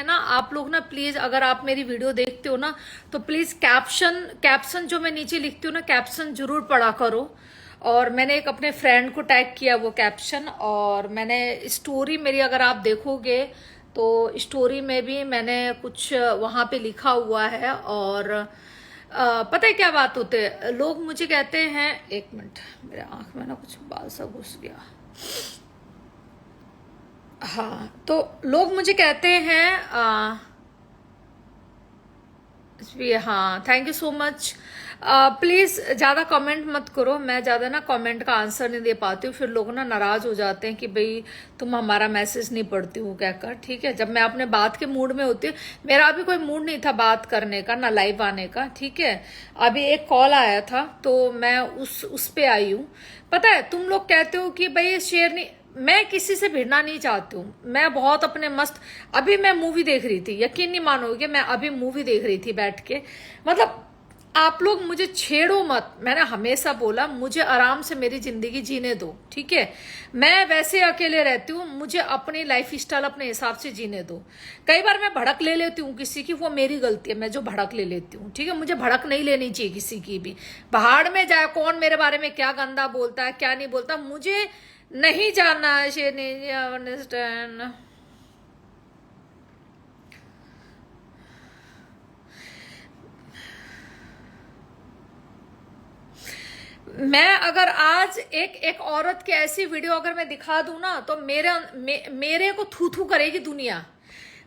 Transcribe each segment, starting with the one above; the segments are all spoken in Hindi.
में ना आप लोग ना प्लीज, अगर आप मेरी वीडियो देखते हो ना तो प्लीज कैप्शन जो मैं नीचे लिखती हूँ ना, कैप्शन जरूर पढ़ा करो। और मैंने एक अपने फ्रेंड को टैग किया वो कैप्शन, और मैंने स्टोरी मेरी अगर आप देखोगे तो स्टोरी में भी मैंने कुछ वहां पे लिखा हुआ है। और पता है क्या बात होते है, लोग मुझे कहते हैं, एक मिनट मेरे आंख में ना कुछ बाल सा घुस गया। हाँ, तो लोग मुझे कहते हैं हाँ, thank you so much. Please ज्यादा कमेंट मत करो, मैं ज्यादा ना कमेंट का आंसर नहीं दे पाती हूँ, फिर लोग ना नाराज हो जाते हैं कि भाई तुम हमारा मैसेज नहीं पढ़ती हो कहकर। ठीक है, जब मैं अपने बात के मूड में होती हूँ, मेरा अभी कोई मूड नहीं था बात करने का ना लाइव आने का। ठीक है, अभी एक कॉल आया था तो मैं उस पे आई हूँ। पता है, तुम लोग कहते हो कि भाई शेयर नहीं, मैं किसी से भिड़ना नहीं चाहती हूँ, मैं बहुत अपने मस्त। अभी मैं मूवी देख रही थी, यकीन नहीं मानोगे, मैं अभी मूवी देख रही थी बैठ के। मतलब आप लोग मुझे छेड़ो मत, मैंने हमेशा बोला मुझे आराम से मेरी जिंदगी जीने दो। ठीक है, मैं वैसे अकेले रहती हूँ, मुझे अपनी लाइफ स्टाइल अपने हिसाब से जीने दो। कई बार मैं भड़क ले लेती हूँ किसी की, वो मेरी गलती है, मैं जो भड़क ले लेती हूँ। ठीक है, मुझे भड़क नहीं लेनी चाहिए किसी की भी। पहाड़ में जाए कौन मेरे बारे में क्या गंदा बोलता है क्या नहीं बोलता, मुझे नहीं जानना है। she नहीं अंडरस्टैंड। मैं अगर आज एक औरत की ऐसी वीडियो अगर मैं दिखा दूं ना तो मेरे को थू थू करेगी दुनिया।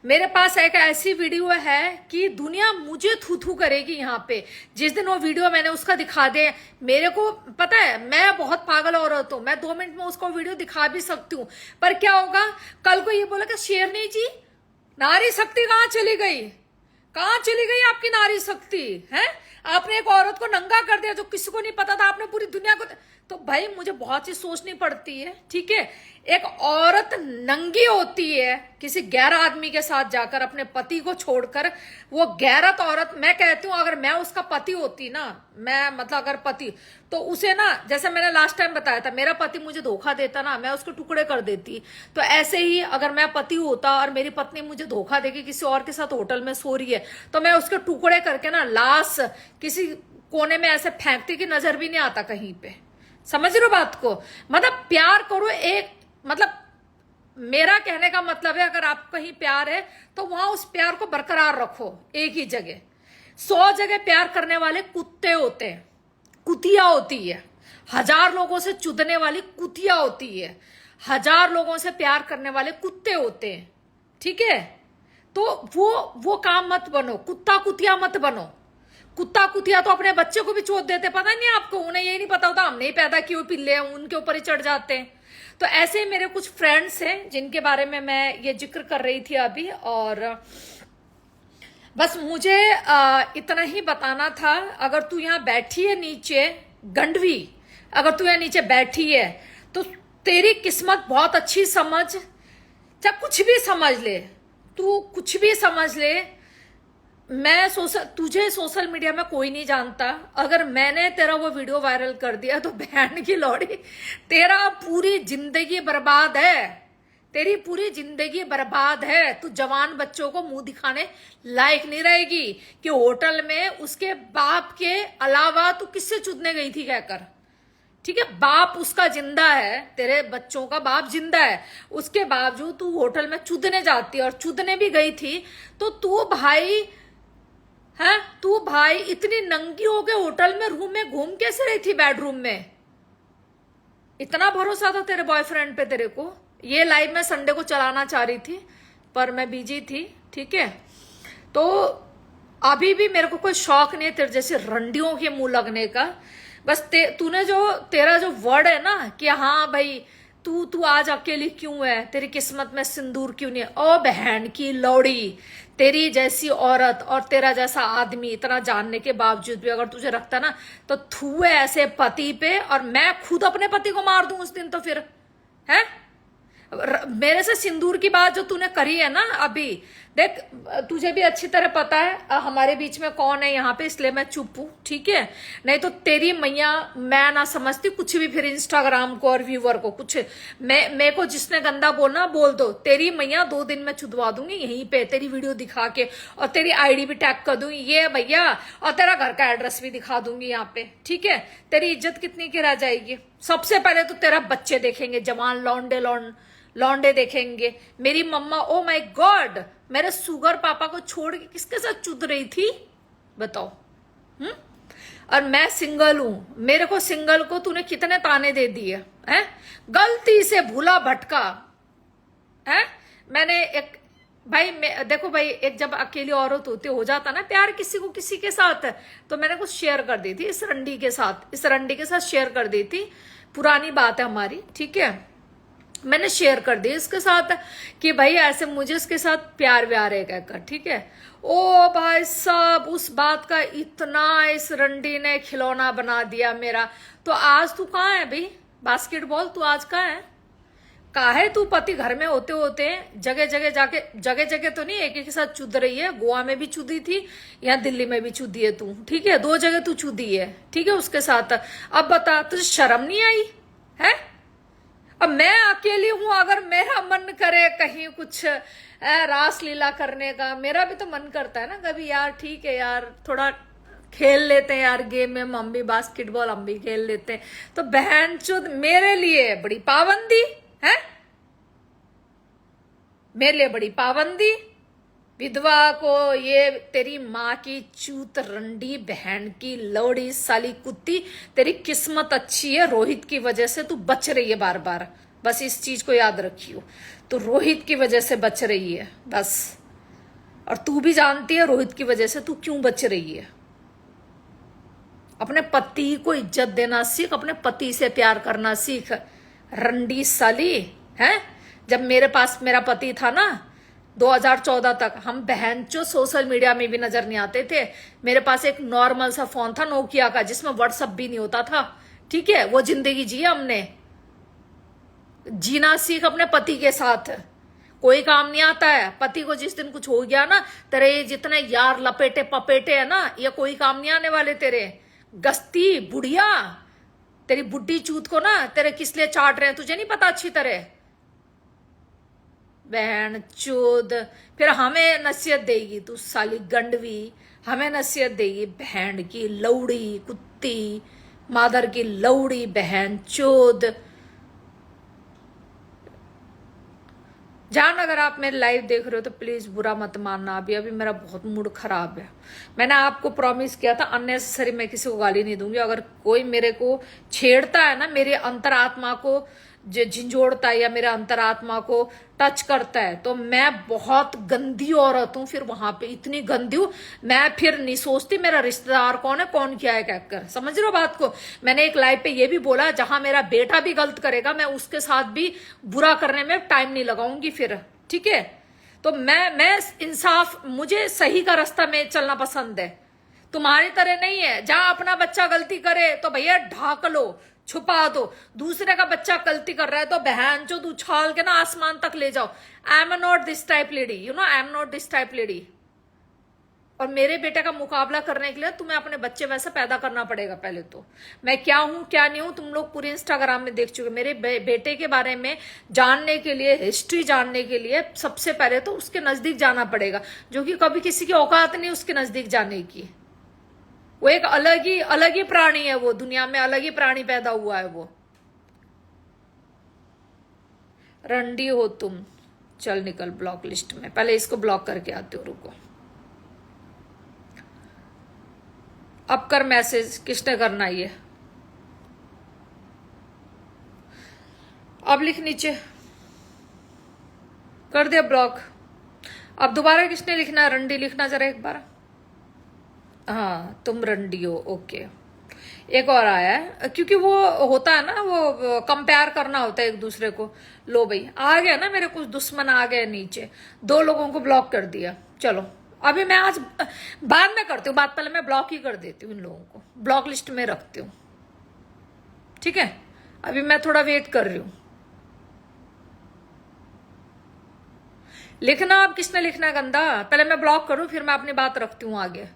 मेरे पास एक ऐसी वीडियो है कि दुनिया मुझे थू थू करेगी यहाँ पे। जिस दिन वो वीडियो मैंने उसका दिखा दे, मेरे को पता है मैं बहुत पागल औरत हूँ, मैं 2 मिनट में उसको वीडियो दिखा भी सकती हूँ। पर क्या होगा, कल को ये बोला कि शेरनी जी नारी शक्ति कहाँ चली गई, कहाँ चली गई आपकी नारी शक्ति है? आपने एक औरत को नंगा कर दिया जो किसी को नहीं पता था, आपने पूरी दुनिया को। तो भाई मुझे बहुत चीज सोचनी पड़ती है। ठीक है, एक औरत नंगी होती है किसी गैर आदमी के साथ जाकर, अपने पति को छोड़कर। वो गैरत औरत, मैं कहती हूँ अगर मैं उसका पति होती ना, मैं मतलब अगर पति, तो उसे ना, जैसे मैंने लास्ट टाइम बताया था, मेरा पति मुझे धोखा देता ना, मैं उसको टुकड़े कर देती। तो ऐसे ही अगर मैं पति होता और मेरी पत्नी मुझे धोखा देके किसी और के साथ होटल में सो रही है, तो मैं उसके टुकड़े करके ना लाश किसी कोने में ऐसे फेंकती कि नजर भी नहीं आता कहीं पे। समझ रहे हो बात को? मतलब प्यार करो, एक मतलब मेरा कहने का मतलब है अगर आप कहीं प्यार है तो वहां उस प्यार को बरकरार रखो एक ही जगह। 100 जगह प्यार करने वाले कुत्ते होते हैं, कुतिया होती है। 1000 लोगों से चुदने वाली कुतिया होती है, 1000 लोगों से प्यार करने वाले कुत्ते होते हैं। ठीक है, तो वो काम मत बनो, कुत्ता कुतिया मत बनो। कुत्ता कुतिया तो अपने बच्चे को भी चोट देते, पता नहीं आपको, उन्हें ये नहीं पता होता हमने ही पैदा किए हुए पिल्ले हैं, उनके ऊपर ही चढ़ जाते हैं। तो ऐसे ही मेरे कुछ फ्रेंड्स हैं जिनके बारे में मैं ये जिक्र कर रही थी अभी। और बस मुझे इतना ही बताना था। अगर तू यहाँ बैठी है नीचे गंडवी, अगर तू यहाँ नीचे बैठी है तो तेरी किस्मत बहुत अच्छी समझ, चाहे कुछ भी समझ ले, तू कुछ भी समझ ले। मैं तुझे सोशल मीडिया में कोई नहीं जानता। अगर मैंने तेरा वो वीडियो वायरल कर दिया तो बहन की लौड़ी, तेरा पूरी जिंदगी बर्बाद है, तेरी पूरी जिंदगी बर्बाद है। तू जवान बच्चों को मुंह दिखाने लायक नहीं रहेगी कि होटल में उसके बाप के अलावा तू किससे चुदने गई थी कहकर। ठीक है, बाप उसका जिंदा है, तेरे बच्चों का बाप जिंदा है, उसके बावजूद तू होटल में चुदने जाती है, और चुदने भी गई थी तो तू भाई है, तू भाई इतनी नंगी हो गए होटल में रूम में घूम कैसे रही थी, बेडरूम में? इतना भरोसा था तेरे बॉयफ्रेंड पे तेरे को। ये लाइव मैं संडे को चलाना चाह रही थी पर मैं बिजी थी। ठीक है, तो अभी भी मेरे को कोई शौक नहीं है तेरे जैसे रंडियों के मुंह लगने का। बस तूने जो तेरा जो वर्ड है ना कि हाँ भाई तू आज अकेली क्यों है, तेरी किस्मत में सिंदूर क्यों नहीं है? ओ बहन की लौड़ी, तेरी जैसी औरत और तेरा जैसा आदमी इतना जानने के बावजूद भी अगर तुझे रखता ना तो थूए ऐसे पति पे, और मैं खुद अपने पति को मार दूं उस दिन तो फिर है। मेरे से सिंदूर की बात जो तूने करी है ना अभी, देख तुझे भी अच्छी तरह पता है हमारे बीच में कौन है यहाँ पे, इसलिए मैं चुप हूं, ठीक है। नहीं तो तेरी मैया मैं ना समझती कुछ भी, फिर इंस्टाग्राम को और व्यूवर को कुछ मेरे को जिसने गंदा बोलना बोल दो, तेरी मैया 2 दिन में छुदवा दूंगी यहीं पे, तेरी वीडियो दिखा के, और तेरी आईडी भी टैग कर दूंगी ये भैया, और तेरा घर का एड्रेस भी दिखा दूंगी यहाँ पे, ठीक है। तेरी इज्जत कितनी की रह जाएगी। सबसे पहले तो तेरा बच्चे देखेंगे, जवान लौंडे देखेंगे। मेरी मम्मा, ओ माय गॉड, मेरे सुगर पापा को छोड़ के किसके साथ चुद रही थी बताओ। और मैं सिंगल हूं, मेरे को सिंगल को तूने कितने ताने दे दिए हैं, गलती से भूला भटका है। मैंने एक भाई देखो भाई, एक जब अकेली औरत होती हो जाता ना प्यार किसी को किसी के साथ, तो मैंने कुछ शेयर कर दी थी इस रंडी के साथ शेयर कर दी थी, पुरानी बात है हमारी, ठीक है। मैंने शेयर कर दी इसके साथ कि भाई ऐसे मुझे इसके साथ प्यार व्यार है कहकर, ठीक है। ओ भाई साहब, उस बात का इतना इस रंडी ने खिलौना बना दिया मेरा। तो आज तू कहाँ है भाई, बास्केटबॉल तू आज कहाँ है, काहे तू पति घर में होते होते जगह जगह तो नहीं, एक के साथ चुद रही है। गोवा में भी चुदी थी, यहाँ दिल्ली में भी चुदी है तू, ठीक है। 2 जगह तू चुदी है, ठीक है उसके साथ। अब बता तुझे शर्म नहीं आई है। अब मैं अकेली हूं, अगर मेरा मन करे कहीं कुछ रास लीला करने का, मेरा भी तो मन करता है ना कभी यार, ठीक है यार थोड़ा खेल लेते हैं यार गेम में, हम भी बास्केटबॉल हम भी खेल लेते हैं। तो बहन चुद मेरे लिए बड़ी पाबंदी है, मेरे लिए बड़ी पाबंदी। विधवा को ये तेरी माँ की चूत रंडी बहन की लौड़ी साली कुत्ती, तेरी किस्मत अच्छी है, रोहित की वजह से तू बच रही है बार बार, बस इस चीज को याद रखियो। तो रोहित की वजह से बच रही है बस, और तू भी जानती है रोहित की वजह से तू क्यों बच रही है। अपने पति को इज्जत देना सीख, अपने पति से प्यार करना सीख रंडी साली है। जब मेरे पास मेरा पति था ना 2014 तक, हम बहन जो सोशल मीडिया में भी नजर नहीं आते थे। मेरे पास एक नॉर्मल सा फोन था नोकिया का, जिसमें व्हाट्सएप भी नहीं होता था, ठीक है। वो जिंदगी जी हमने, जीना सीख अपने पति के साथ। कोई काम नहीं आता है, पति को जिस दिन कुछ हो गया ना, तेरे जितने यार लपेटे पपेटे है ना, ये कोई काम नहीं आने वाले तेरे। गस्ती बुढ़िया, तेरी बुड्ढी चूत को ना तेरे किस लिए चाट रहे हैं तुझे नहीं पता अच्छी तरह, बहन चोद। फिर हमें नसीहत देगी तू साली गंडवी, हमें नसीहत देगी बहन की लौड़ी कुत्ती, मादर की लौड़ी बहन चोद। जान अगर आप मेरे लाइव देख रहे हो तो प्लीज बुरा मत मानना, अभी मेरा बहुत मूड खराब है। मैंने आपको प्रॉमिस किया था अननेसेसरी मैं किसी को गाली नहीं दूंगी। अगर कोई मेरे को छेड़ता है ना, मेरे अंतरात्मा को झिंझोड़ता है या मेरे अंतरात्मा को टच करता है, तो मैं बहुत गंदी औरत हूं। फिर वहां पे इतनी गंदी हूं, मैं फिर नहीं सोचती मेरा रिश्तेदार कौन है कौन क्या है कहकर। समझ रहे हो बात को। मैंने एक लाइव पे ये भी बोला, जहां मेरा बेटा भी गलत करेगा मैं उसके साथ भी बुरा करने में टाइम नहीं लगाऊंगी फिर, ठीक है। तो मैं इंसाफ, मुझे सही का रास्ता में चलना पसंद है, तुम्हारी तरह नहीं है। जहां अपना बच्चा गलती करे तो भैया ढाक लो, छुपा दो। दूसरे का बच्चा गलती कर रहा है तो बहन जो उछाल के ना आसमान तक ले जाओ। आई am not this type lady, you know, I am not this type lady. और मेरे बेटे का मुकाबला करने के लिए तुम्हें अपने बच्चे वैसे पैदा करना पड़ेगा पहले तो। मैं क्या हूं क्या नहीं हूं तुम लोग पूरे इंस्टाग्राम में देख चुके। मेरे बेटे के बारे में जानने के लिए, हिस्ट्री जानने के लिए सबसे पहले तो उसके नजदीक जाना पड़ेगा, जो कि कभी किसी की औकात नहीं उसके नजदीक जाने की। वो एक अलग ही प्राणी है, वो दुनिया में अलग ही प्राणी पैदा हुआ है वो। रंडी हो तुम, चल निकल ब्लॉक लिस्ट में। पहले इसको ब्लॉक करके आते हो, रुको। अब कर मैसेज, किसने करना ये, अब लिख नीचे, कर दिया ब्लॉक। अब दोबारा किसने लिखना, रंडी लिखना जरा एक बार। हाँ तुम रंडी हो, ओके। एक और आया है, क्योंकि वो होता है ना, वो कंपेयर करना होता है एक दूसरे को। लो भाई आ गया ना, मेरे कुछ दुश्मन आ गए नीचे, 2 लोगों को ब्लॉक कर दिया। चलो अभी मैं आज बाद में करती हूँ बात, पहले मैं ब्लॉक ही कर देती हूँ इन लोगों को, ब्लॉक लिस्ट में रखती हूँ, ठीक है। अभी मैं थोड़ा वेट कर रही हूँ। लिखना अब किसने लिखना है गंदा, पहले मैं ब्लॉक करूं फिर मैं अपनी बात रखती हूं आगे।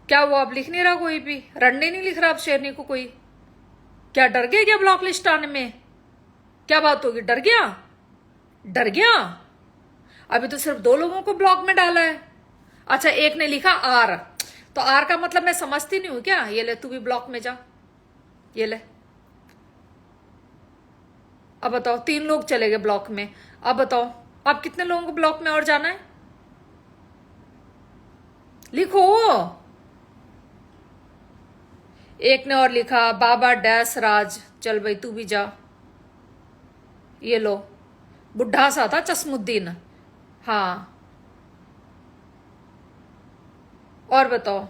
क्या वो अब लिख नहीं रहा कोई भी, रंडे नहीं लिख रहा अब शेरनी को कोई? क्या डर गया क्या ब्लॉक लिस्ट आने में? क्या बात होगी, डर गया? डर गया? अभी तो सिर्फ 2 लोगों को ब्लॉक में डाला है। अच्छा, एक ने लिखा आर, तो आर का मतलब मैं समझती नहीं हूं क्या? ये ले तू भी ब्लॉक में जा, ये ले। अब बताओ 3 लोग चले गए ब्लॉक में। अब बताओ अब कितने लोगों को ब्लॉक में और जाना है? लिखो। एक ने और लिखा बाबा डैश राज, चल भाई तू भी जा। ये लो, बुढ़ा सा था चश्मुद्दीन। हाँ, और बताओ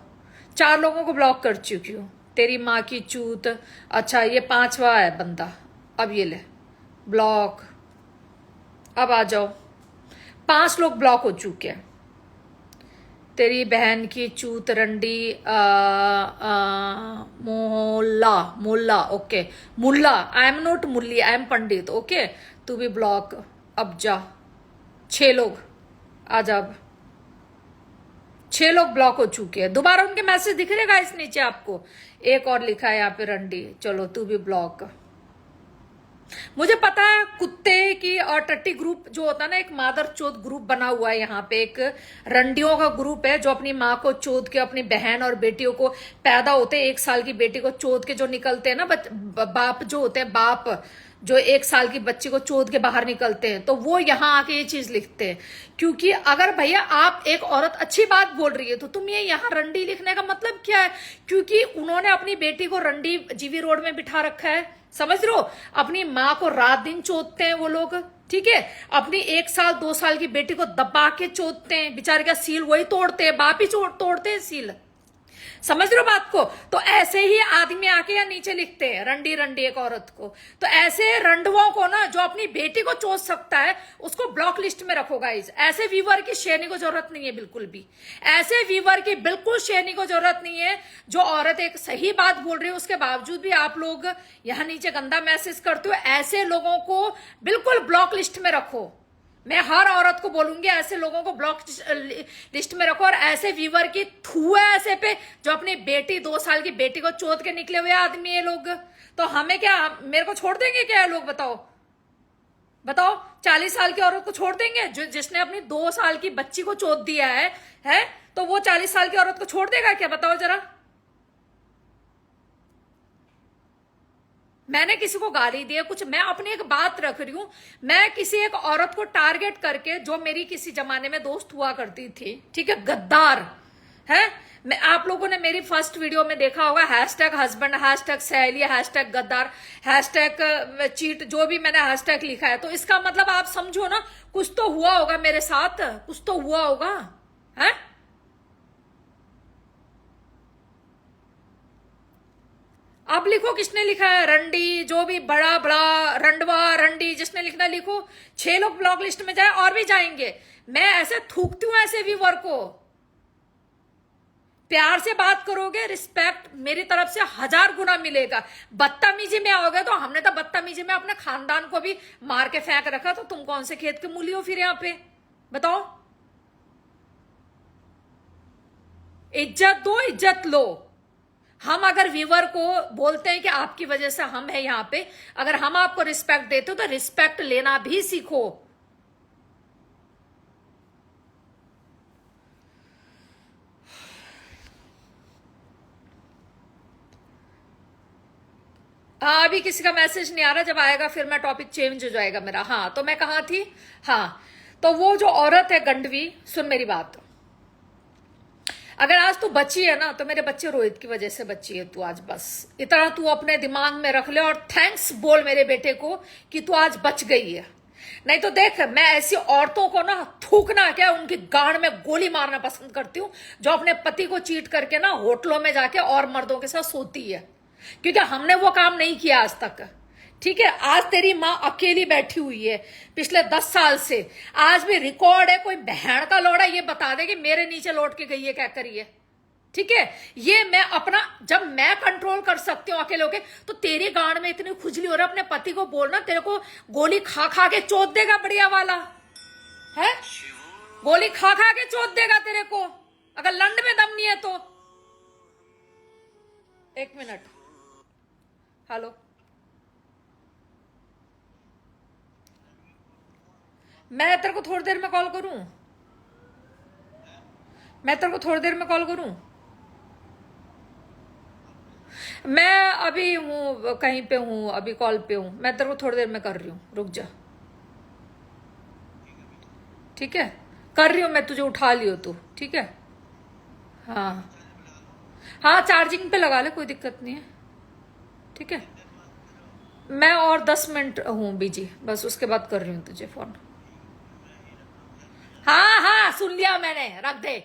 4 लोगों को ब्लॉक कर चुकी हूं, तेरी माँ की चूत। अच्छा, ये 5वां है बंदा। अब ये ले ब्लॉक। अब आ जाओ, 5 लोग ब्लॉक हो चुके हैं। तेरी बहन की चूत रंडी। मोहल्ला, मोल्ला, ओके मुल्ला। आई एम नॉट मुल्ली, आई एम पंडित। ओके, तू भी ब्लॉक। अब जा, 6 लोग आ जा। अब 6 लोग ब्लॉक हो चुके हैं। दोबारा उनके मैसेज दिख रहे गाइस नीचे आपको? एक और लिखा है यहाँ पे रंडी, चलो तू भी ब्लॉक। मुझे पता है कुत्ते की और टट्टी ग्रुप जो होता है ना, एक मादर चोद ग्रुप बना हुआ है यहाँ पे, एक रंडियों का ग्रुप है जो अपनी माँ को चोद के, अपनी बहन और बेटियों को, पैदा होते 1 साल की बेटी को चोद के जो निकलते हैं ना, बाप जो होते हैं, बाप जो 1 साल की बच्ची को चोद के बाहर निकलते हैं, तो वो यहाँ आके ये चीज लिखते हैं। क्योंकि अगर भैया आप एक औरत अच्छी बात बोल रही है तो तुम ये यहाँ रंडी लिखने का मतलब क्या है? क्योंकि उन्होंने अपनी बेटी को रंडी जीवी रोड में बिठा रखा है, समझ रहे हो? अपनी माँ को रात दिन चोदते हैं वो लोग, ठीक है? अपनी 1 साल 2 साल की बेटी को दबा के चोदते हैं, बेचारे का सील वही तोड़ते हैं, बाप ही तोड़ते हैं सील। समझ रहे हो बात को? तो ऐसे ही आदमी आके या नीचे लिखते हैं रंडी रंडी एक औरत को। तो ऐसे रंडवों को ना, जो अपनी बेटी को चोद सकता है उसको ब्लॉक लिस्ट में रखो गाइस। ऐसे व्यूवर की शेयरनी को जरूरत नहीं है बिल्कुल भी। ऐसे व्यूवर की बिल्कुल शेयरनी को जरूरत नहीं है। जो औरत एक सही बात बोल रही है उसके बावजूद भी आप लोग यहां नीचे गंदा मैसेज करते हो, ऐसे लोगों को बिल्कुल ब्लॉक लिस्ट में रखो। मैं हर औरत को बोलूंगी ऐसे लोगों को ब्लॉक लिस्ट में रखो। और ऐसे व्यूवर की थू है ऐसे पे, जो अपनी बेटी 2 साल की बेटी को चोद के निकले हुए आदमी ये लोग। तो हमें क्या, मेरे को छोड़ देंगे क्या ये लोग? बताओ बताओ, 40 साल की औरत को छोड़ देंगे जो जिसने अपनी 2 साल की बच्ची को चोद दिया है? तो वो 40 साल की औरत को छोड़ देगा क्या? बताओ जरा। मैंने किसी को गाली दी है कुछ? मैं अपनी एक बात रख रही हूं। मैं किसी एक औरत को टारगेट करके, जो मेरी किसी जमाने में दोस्त हुआ करती थी, ठीक है, गद्दार है। मैं, आप लोगों ने मेरी फर्स्ट वीडियो में देखा होगा, #हस्बैंड, #सहेली, #गद्दार, #चीट, जो भी मैंने हैशटैग लिखा है। तो इसका मतलब आप समझो ना, कुछ तो हुआ होगा मेरे साथ, कुछ तो हुआ होगा, है? अब लिखो किसने लिखा है रंडी, जो भी बड़ा बड़ा रंडवा रंडी जिसने लिखना लिखो। 6 लोग ब्लॉक लिस्ट में जाए, और भी जाएंगे। मैं ऐसे थूकती हूं ऐसे व्यूअर को। प्यार से बात करोगे, रिस्पेक्ट मेरी तरफ से 1000 गुना मिलेगा। बदतमीजी में आओगे तो हमने तो बदतमीजी में अपने खानदान को भी मार के फेंक रखा, तो तुम कौन से खेत के मूली हो फिर यहाँ पे? बताओ। इज्जत दो, इज्जत लो। हम अगर व्यूवर को बोलते हैं कि आपकी वजह से हम हैं यहाँ पे, अगर हम आपको रिस्पेक्ट देते हो तो रिस्पेक्ट लेना भी सीखो। अभी किसी का मैसेज नहीं आ रहा, जब आएगा फिर मैं टॉपिक चेंज हो जाएगा मेरा। हाँ, तो मैं कहाँ थी? हाँ, तो वो जो औरत है गंडवी, सुन मेरी बात। अगर आज तू बची है ना, तो मेरे बच्चे रोहित की वजह से बची है तू आज। बस इतना तू अपने दिमाग में रख ले, और थैंक्स बोल मेरे बेटे को कि तू आज बच गई है। नहीं तो देख, मैं ऐसी औरतों को ना थूकना क्या, उनकी गांड में गोली मारना पसंद करती हूँ, जो अपने पति को चीट करके ना होटलों में जाके और मर्दों के साथ सोती है। क्योंकि हमने वो काम नहीं किया आज तक, ठीक है? आज तेरी माँ अकेली बैठी हुई है पिछले 10 साल से। आज भी रिकॉर्ड है, कोई बहन का लौड़ा ये बता दे कि मेरे नीचे लौट के गई है, क्या करी है? ठीक है, ये मैं अपना, जब मैं कंट्रोल कर सकती हूँ अकेले होके, तो तेरी गांड में इतनी खुजली हो रहा है, अपने पति को बोलना, तेरे को गोली खा खा के चोट देगा बढ़िया वाला है, गोली खा खा के चोट देगा तेरे को, अगर लंड में दम नहीं है तो। एक मिनट, हेलो, मैं तेरे को थोड़ी देर में कॉल करूं, मैं तेरे को थोड़ी देर में कॉल करूं। मैं अभी हूँ कहीं पे हूँ, अभी कॉल पे हूँ, मैं तेरे को थोड़ी देर में कर रही हूँ, रुक जा। ठीक है, कर रही हूँ मैं, तुझे उठा लियो तू, ठीक है। हाँ हाँ, चार्जिंग पे लगा ले, कोई दिक्कत नहीं है, ठीक है। मैं और 10 मिनट हूँ बिजी, बस उसके बाद कर रही हूँ तुझे फोन। हाँ हाँ, सुन लिया मैंने, रख दे।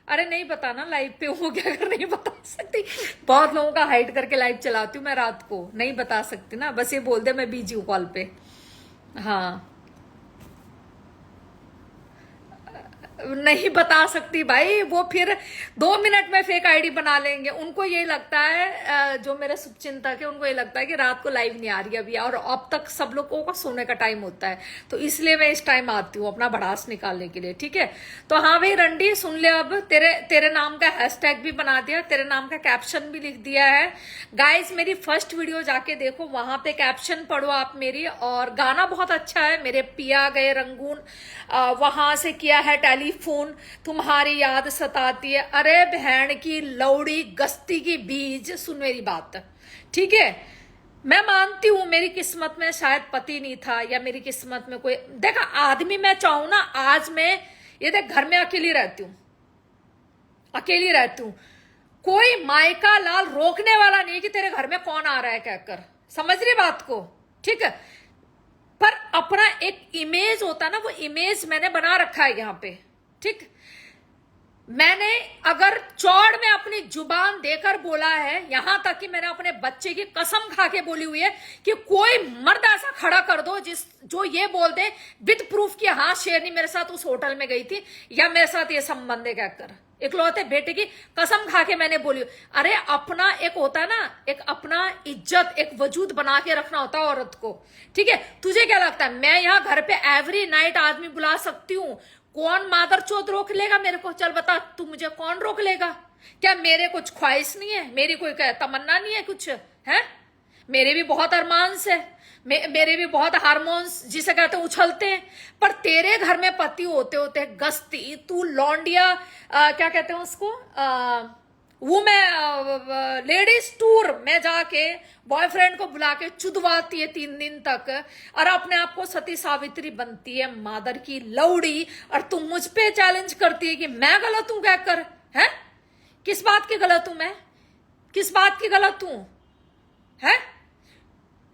अरे नहीं बताना लाइव पे हूँ क्या, अगर नहीं बता सकती, बहुत लोगों का हाइड करके लाइव चलाती हूँ मैं रात को, नहीं बता सकती ना, बस ये बोल दे मैं बिजी हूँ कॉल पे। हाँ, नहीं बता सकती भाई, वो फिर 2 मिनट में फेक आईडी बना लेंगे, उनको ये लगता है जो मेरे शुभचिंतक है, उनको ये लगता है कि रात को लाइव नहीं आ रही अभी, और अब तक सब लोगों का सोने का टाइम होता है, तो इसलिए मैं इस टाइम आती हूँ अपना भड़ास निकालने के लिए, ठीक है। तो हाँ भाई रंडी, सुन ले, अब तेरे तेरे नाम का हैशटैग भी बना दिया, तेरे नाम का कैप्शन भी लिख दिया है। गाइज मेरी फर्स्ट वीडियो जाके देखो, वहां पे कैप्शन पढ़ो आप मेरी, और गाना बहुत अच्छा है, मेरे पिया गए रंगून, वहां से किया है टेलीफोन, तुम्हारी याद सताती है, अरे बहन की लौड़ी गस्ती की बीज, सुन मेरी बात, ठीक है। मैं मानती हूं मेरी किस्मत में शायद पति नहीं था, या मेरी किस्मत में कोई, देखा आदमी, मैं चाहूं ना, आज मैं ये देख घर में अकेली रहती हूँ, अकेली रहती हूँ, कोई मायका लाल रोकने वाला नहीं कि तेरे घर में कौन आ रहा है कहकर, समझ रही बात को, ठीक है। पर अपना एक इमेज होता ना, वो इमेज मैंने बना रखा है यहाँ पे, ठीक। मैंने अगर चौड़ में अपनी जुबान देकर बोला है, यहां तक कि मैंने अपने बच्चे की कसम खा के बोली हुई है कि कोई मर्द ऐसा खड़ा कर दो जो ये बोल दे विद प्रूफ कि हाँ शेरनी मेरे साथ उस होटल में गई थी, या मेरे साथ ये संबंध है कहकर, इकलौते बेटे की कसम खा के मैंने बोली। अरे अपना एक होता है ना, एक अपना इज्जत, एक वजूद बना के रखना होता है औरत को, ठीक है। तुझे क्या लगता है मैं यहाँ घर पे एवरी नाइट आदमी बुला सकती हूँ, कौन मादरचोद रोक लेगा मेरे को, चल बता तू मुझे, कौन रोक लेगा? क्या मेरे कुछ ख्वाहिश नहीं है, मेरी कोई तमन्ना नहीं है कुछ, है? मेरे भी बहुत अरमान्स है, मेरे भी बहुत हार्मोन्स जिसे कहते हैं उछलते हैं, पर तेरे घर में पति होते होते गस्ती, तू लौंडिया क्या कहते हैं उसको, वो मैं लेडीज टूर में जाके बॉयफ्रेंड को बुला के चुदवाती है 3 दिन तक, और अपने आप को सती सावित्री बनती है मादर की लौड़ी, और तुम मुझ पे चैलेंज करती है कि मैं गलत हूं कहकर, है? किस बात की गलत हूं मैं, किस बात की गलत हूं, है?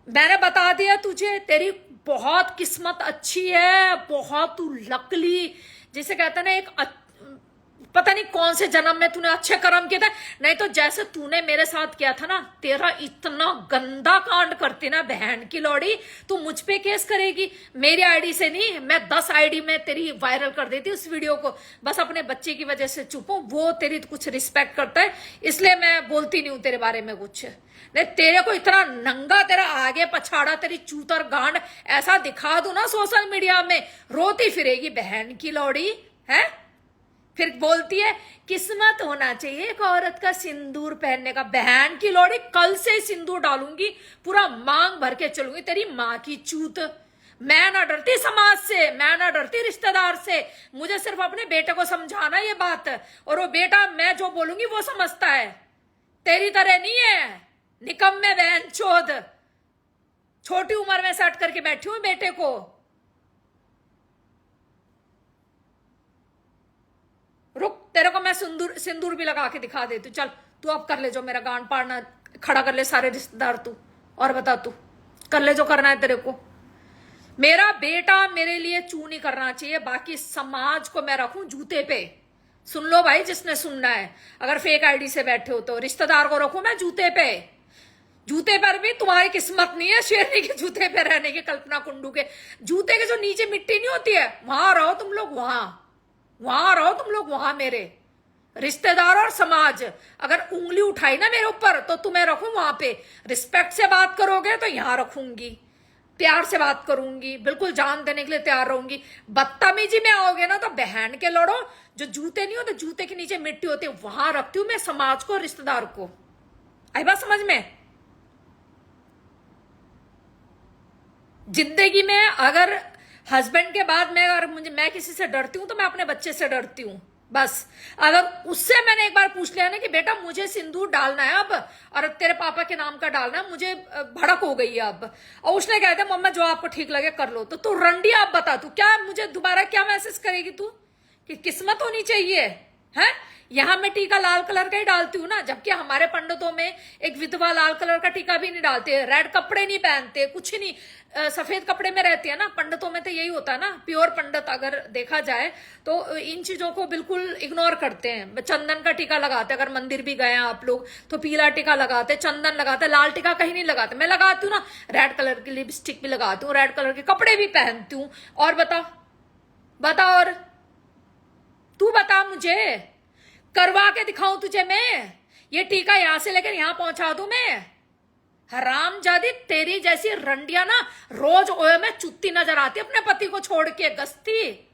मैंने बता दिया तुझे, तेरी बहुत किस्मत अच्छी है, बहुत तू लकली, जिसे कहते हैं ना, एक पता नहीं कौन से जन्म में तूने अच्छे कर्म किए थे, नहीं तो जैसे तूने मेरे साथ किया था ना, तेरा इतना गंदा कांड करती ना बहन की लौड़ी, तू मुझ पे केस करेगी, मेरी आईडी से नहीं, मैं 10 आईडी में तेरी वायरल कर देती उस वीडियो को, बस अपने बच्चे की वजह से चुप हूं, वो तेरी कुछ रिस्पेक्ट करता है इसलिए मैं बोलती नहीं हूं तेरे बारे में कुछ, नहीं तेरे को इतना नंगा, तेरा आगे पछाड़ा, तेरी चूतर गांड ऐसा दिखा दूं ना सोशल मीडिया में, रोती फिरेगी बहन की लौड़ी, है? फिर बोलती है किस्मत होना चाहिए एक औरत का सिंदूर पहनने का, बहन की लौड़ी कल से सिंदूर डालूंगी, पूरा मांग भर के चलूंगी, तेरी माँ की चूत। मैं ना डरती समाज से, मैं ना डरती रिश्तेदार से, मुझे सिर्फ अपने बेटे को समझाना ये बात, और वो बेटा मैं जो बोलूंगी वो समझता है, तेरी तरह नहीं है निकम्मे बहन चोद, छोटी उम्र में सेट करके बैठी हूं बेटे को। रुक, तेरे को मैं सिंदूर सिंदूर भी लगा के दिखा देती हूँ, चल तू अब कर ले जो मेरा गांड पाड़ना, खड़ा कर ले सारे रिश्तेदार तू, और बता तू कर ले जो करना है तेरे को। मेरा बेटा मेरे लिए चू नहीं करना चाहिए, बाकी समाज को मैं रखूं जूते पे, सुन लो भाई जिसने सुनना है, अगर फेक आईडी से बैठे हो तो रिश्तेदार को रखूं मैं जूते पे, जूते पर भी तुम्हारी किस्मत नहीं है शेरनी के जूते पे रहने की। कल्पना कुंडू के जूते के जो नीचे मिट्टी नहीं होती है, वहां रहो तुम लोग, वहां रहो तुम लोग, वहां मेरे रिश्तेदार और समाज अगर उंगली उठाई ना मेरे ऊपर तो तुम्हें रखूं वहां पे। रिस्पेक्ट से बात करोगे तो यहां रखूंगी, प्यार से बात करूंगी, बिल्कुल जान देने के लिए तैयार रहूंगी। बदतमीजी में आओगे ना तो बहन के लड़ो। जो जूते नहीं होते, जूते के नीचे मिट्टी होती है, वहां रखती हूं मैं समाज को, रिश्तेदार को। आई बात समझ में? जिंदगी में अगर हस्बैंड के बाद मैं किसी से डरती हूं तो मैं अपने बच्चे से डरती हूं बस। अगर उससे मैंने एक बार पूछ लिया ना कि बेटा मुझे सिंदूर डालना है अब और तेरे पापा के नाम का डालना है, मुझे भड़क हो गई है अब, और उसने कहा था मम्मा जो आपको ठीक लगे कर लो, तो तू रंडी आप बता, तू क्या मुझे दोबारा क्या मैसेज करेगी तू कि किस्मत होनी चाहिए है? यहां मैं टीका लाल कलर का ही डालती हूँ ना, जबकि हमारे पंडितों में एक विधवा लाल कलर का टीका भी नहीं डालते, रेड कपड़े नहीं पहनते, कुछ नहीं, सफेद कपड़े में रहते हैं ना। पंडितों में तो यही होता है ना, प्योर पंडित अगर देखा जाए तो इन चीजों को बिल्कुल इग्नोर करते हैं। चंदन का टीका लगाते, अगर मंदिर भी गए आप लोग तो पीला टीका लगाते, चंदन लगाते, लाल टीका कहीं नहीं लगाते। मैं लगाती हूँ ना, रेड कलर की लिपस्टिक भी लगाती हूँ, रेड कलर के कपड़े भी पहनती हूँ। और बता और तू बता, मुझे करवा के दिखाऊं तुझे मैं? ये टीका यहां से लेकर यहां पहुंचा दूं मैं? हरामजादी, तेरी जैसी रंडिया ना रोज ओए में चुत्ती नजर आती अपने पति को छोड़ के, गस्ती।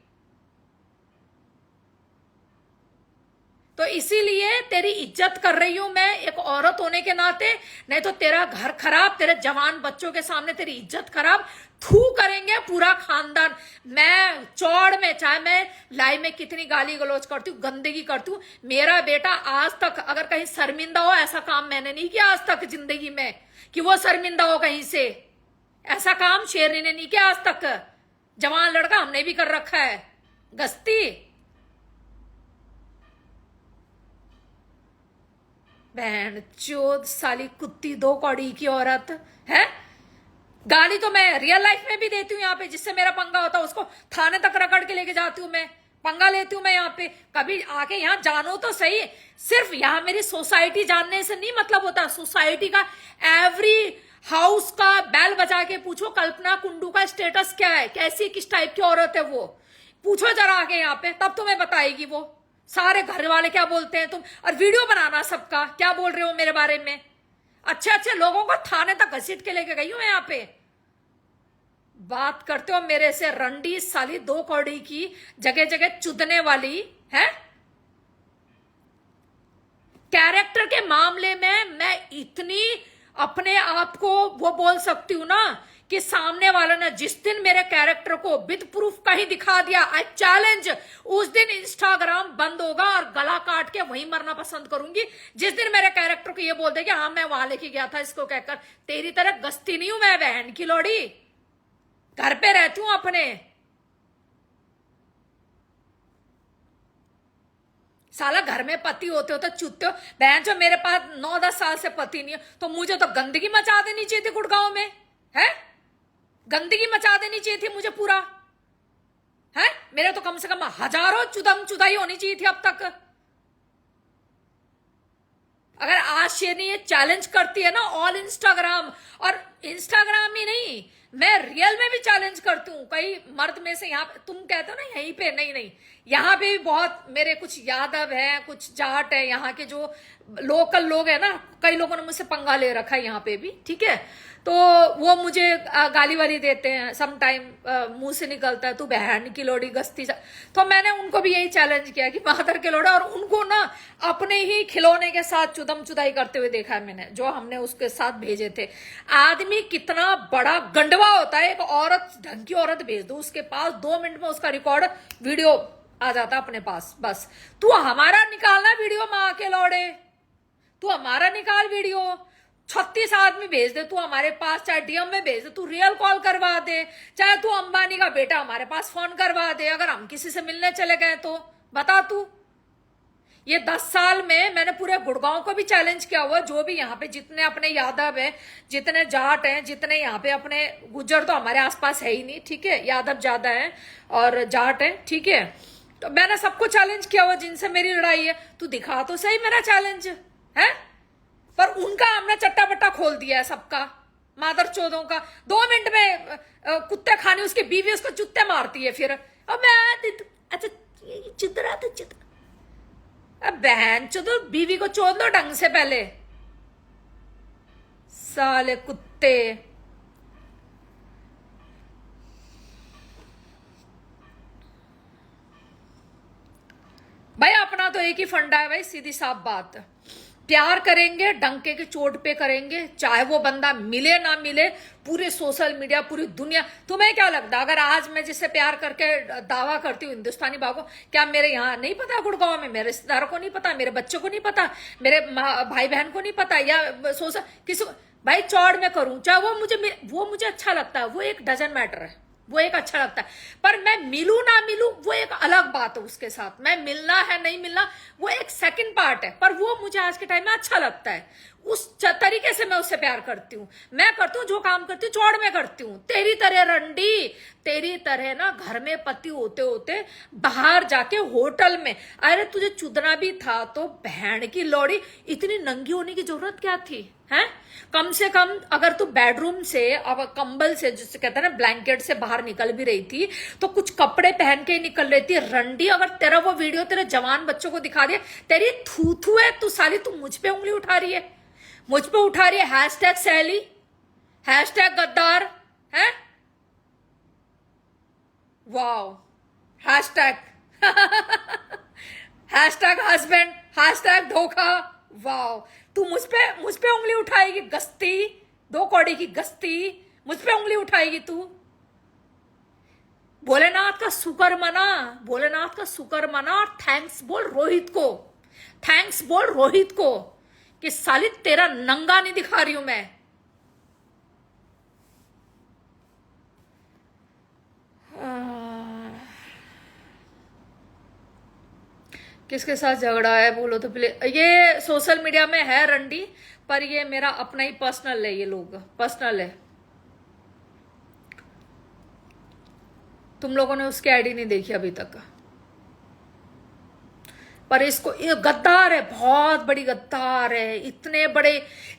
तो इसीलिए तेरी इज्जत कर रही हूं मैं एक औरत होने के नाते, नहीं तो तेरा घर खराब, तेरे जवान बच्चों के सामने तेरी इज्जत खराब, थू करेंगे पूरा खानदान। मैं चौड़ में, चाहे मैं लाइव में कितनी गाली गलौज करती हूँ, गंदगी करती हूँ, मेरा बेटा आज तक अगर कहीं शर्मिंदा हो, ऐसा काम मैंने नहीं किया आज तक जिंदगी में कि वो शर्मिंदा हो कहीं से। ऐसा काम शेरनी ने नहीं किया आज तक। जवान लड़का हमने भी कर रखा है, गस्ती। बहन चोद साली कुत्ती, दो कौड़ी की औरत है। गाली तो मैं रियल लाइफ में भी देती हूँ यहाँ पे, जिससे मेरा पंगा होता है उसको थाने तक रगड़ के लेके जाती हूँ मैं, पंगा लेती हूँ मैं यहाँ पे। कभी आके यहाँ जानो तो सही। सिर्फ यहाँ मेरी सोसाइटी जानने से नहीं मतलब होता, सोसाइटी का एवरी हाउस का बेल बजा के पूछो कल्पना कुंडू का स्टेटस क्या है, कैसी किस टाइप की औरत है वो, पूछो जरा आके यहाँ पे, तब तुम्हें बताएगी वो। सारे घर वाले क्या बोलते हैं तुम, और वीडियो बनाना सबका क्या बोल रहे हो मेरे बारे में। अच्छे अच्छे लोगों को थाने तक घसीट के लेके गई हूं मैं यहाँ पे। बात करते हो मेरे से, रंडी साली, दो कौड़ी की, जगह जगह चुदने वाली है। कैरेक्टर के मामले में मैं इतनी अपने आप को वो बोल सकती हूं ना कि सामने वाला ने जिस दिन मेरे कैरेक्टर को विद प्रूफ कहीं दिखा दिया, आई चैलेंज, उस दिन इंस्टाग्राम बंद होगा और गला काट के वहीं मरना पसंद करूंगी। जिस दिन मेरे कैरेक्टर को ये बोल दे कि हाँ मैं वहां लेके गया था इसको कहकर, तेरी तरह गस्ती नहीं हूं मैं बहन की लोड़ी, घर पे रहती हूं अपने। साला घर में पति होते हो तो चुत्ते हो बहन। जो मेरे पास 9-10 साल से पति नहीं है तो मुझे तो गंदगी मचा देनी चाहिए थी गुड़गांव में, है गंदगी मचा देनी चाहिए थी मुझे पूरा, है मेरे तो कम से कम हजारों चुदम चुदाई होनी चाहिए थी अब तक। अगर आज शेरनी ये चैलेंज करती है ना ऑल इंस्टाग्राम, और इंस्टाग्राम ही नहीं मैं रियल में भी चैलेंज करती हूँ कई मर्द में से। यहाँ तुम कहते हो ना यहीं पे, नहीं यहाँ पे भी बहुत मेरे कुछ यादव है, कुछ जाट है, यहाँ के जो लोकल लोग है ना, कई लोगों ने मुझसे पंगा ले रखा है यहाँ पे भी, ठीक है। तो वो मुझे गाली वाली देते हैं सम टाइम, मुंह से निकलता है तू बहन की लोड़ी गस्ती। तो मैंने उनको भी यही चैलेंज किया कि मादर के लोड़ा, और उनको ना अपने ही खिलौने के साथ चुदम चुदाई करते हुए देखा है मैंने, जो हमने उसके साथ भेजे थे। आदमी कितना बड़ा गंडवा होता है, एक औरत ढंग की औरत भेज दो उसके पास, 2 मिनट में उसका रिकॉर्ड वीडियो आ जाता अपने पास। बस तू हमारा निकालना वीडियो माँ के लौड़े, तू हमारा निकाल वीडियो, 36 आदमी भेज दे तू हमारे पास, चाहे डीएम में भेज दे, तू रियल कॉल करवा दे, चाहे तू अंबानी का बेटा हमारे पास फोन करवा दे, अगर हम किसी से मिलने चले गए तो बता तू। ये 10 साल में मैंने पूरे गुड़गांव को भी चैलेंज किया हुआ, जो भी यहाँ पे जितने अपने यादव हैं, जितने जाट हैं, जितने यहाँ पे अपने गुज्जर तो हमारे आसपास है ही नहीं, ठीक है, यादव ज्यादा है और जाट है, ठीक है। तो मैंने सबको चैलेंज किया हुआ जिनसे मेरी लड़ाई है, तू दिखा तो सही मेरा चैलेंज है। पर उनका हमने चट्टा पट्टा खोल दिया है सबका, मादर चौदों का। 2 मिनट में कुत्ते खाने उसकी बीवी उसको चुत्ते मारती है फिर। अब मैं अच्छा चितरा तो चितरा, अब बहन चुदो बीवी को चोद लो ढंग से पहले, साले कुत्ते। भाई अपना तो एक ही फंडा है भाई, सीधी साफ बात, प्यार करेंगे डंके के चोट पे करेंगे, चाहे वो बंदा मिले ना मिले। पूरे सोशल मीडिया पूरी दुनिया, तुम्हें क्या लगता है अगर आज मैं जिससे प्यार करके दावा करती हूँ हिंदुस्तानी बाबू, क्या मेरे यहाँ नहीं पता, गुड़गांव में मेरे रिश्तेदारों को नहीं पता, मेरे बच्चों को नहीं पता, मेरे भाई बहन को नहीं पता, या सोशल किसी भाई चौड़ में करूं, चाहे वो मुझे अच्छा लगता है, वो एक डजन मैटर है, वो एक अच्छा लगता है। पर मैं मिलूं ना मिलूं वो एक अलग बात है, उसके साथ मैं मिलना है नहीं मिलना वो एक सेकंड पार्ट है, पर वो मुझे आज के टाइम में अच्छा लगता है। उस तरीके से मैं उससे प्यार करती हूँ, मैं करती हूँ जो काम करती हूँ चौड़ में करती हूँ। तेरी तरह रंडी, तेरी तरह ना घर में पति होते होते बाहर जाके होटल में, अरे तुझे चुदना भी था तो बहन की लौड़ी इतनी नंगी होने की जरूरत क्या थी है? कम से कम अगर तू बेडरूम से अब कंबल से जिसे कहते हैं ना ब्लैंकेट से बाहर निकल भी रही थी तो कुछ कपड़े पहन के ही निकल रही थी। रंडी अगर तेरा वो वीडियो तेरे जवान बच्चों को दिखा दिया, तेरी थू है तू साली, तू मुझ पे उंगली उठा रही है, मुझ पे उठा रही है। हैशटैग सैली, हैशटैग गद्दार है, wow, hashtag hashtag husband, hashtag धोखा, वाओ। तू मुझ पे उंगली उठाएगी गस्ती, 2 कौड़ी की गस्ती, मुझ पे उंगली उठाएगी तू। भोलेनाथ का शुक्र मना, भोलेनाथ का शुक्र मना और थैंक्स बोल रोहित को, थैंक्स बोल रोहित को कि साली तेरा नंगा नहीं दिखा रही हूं मैं। किसके साथ झगड़ा है बोलो तो प्लीज। ये सोशल मीडिया में है रंडी, पर ये मेरा अपना ही पर्सनल है, ये लोग पर्सनल है। तुम लोगों ने उसकी आईडी नहीं देखी अभी तक, पर इसको ये गद्दार है, बहुत बड़ी गद्दार है, इतने बड़े,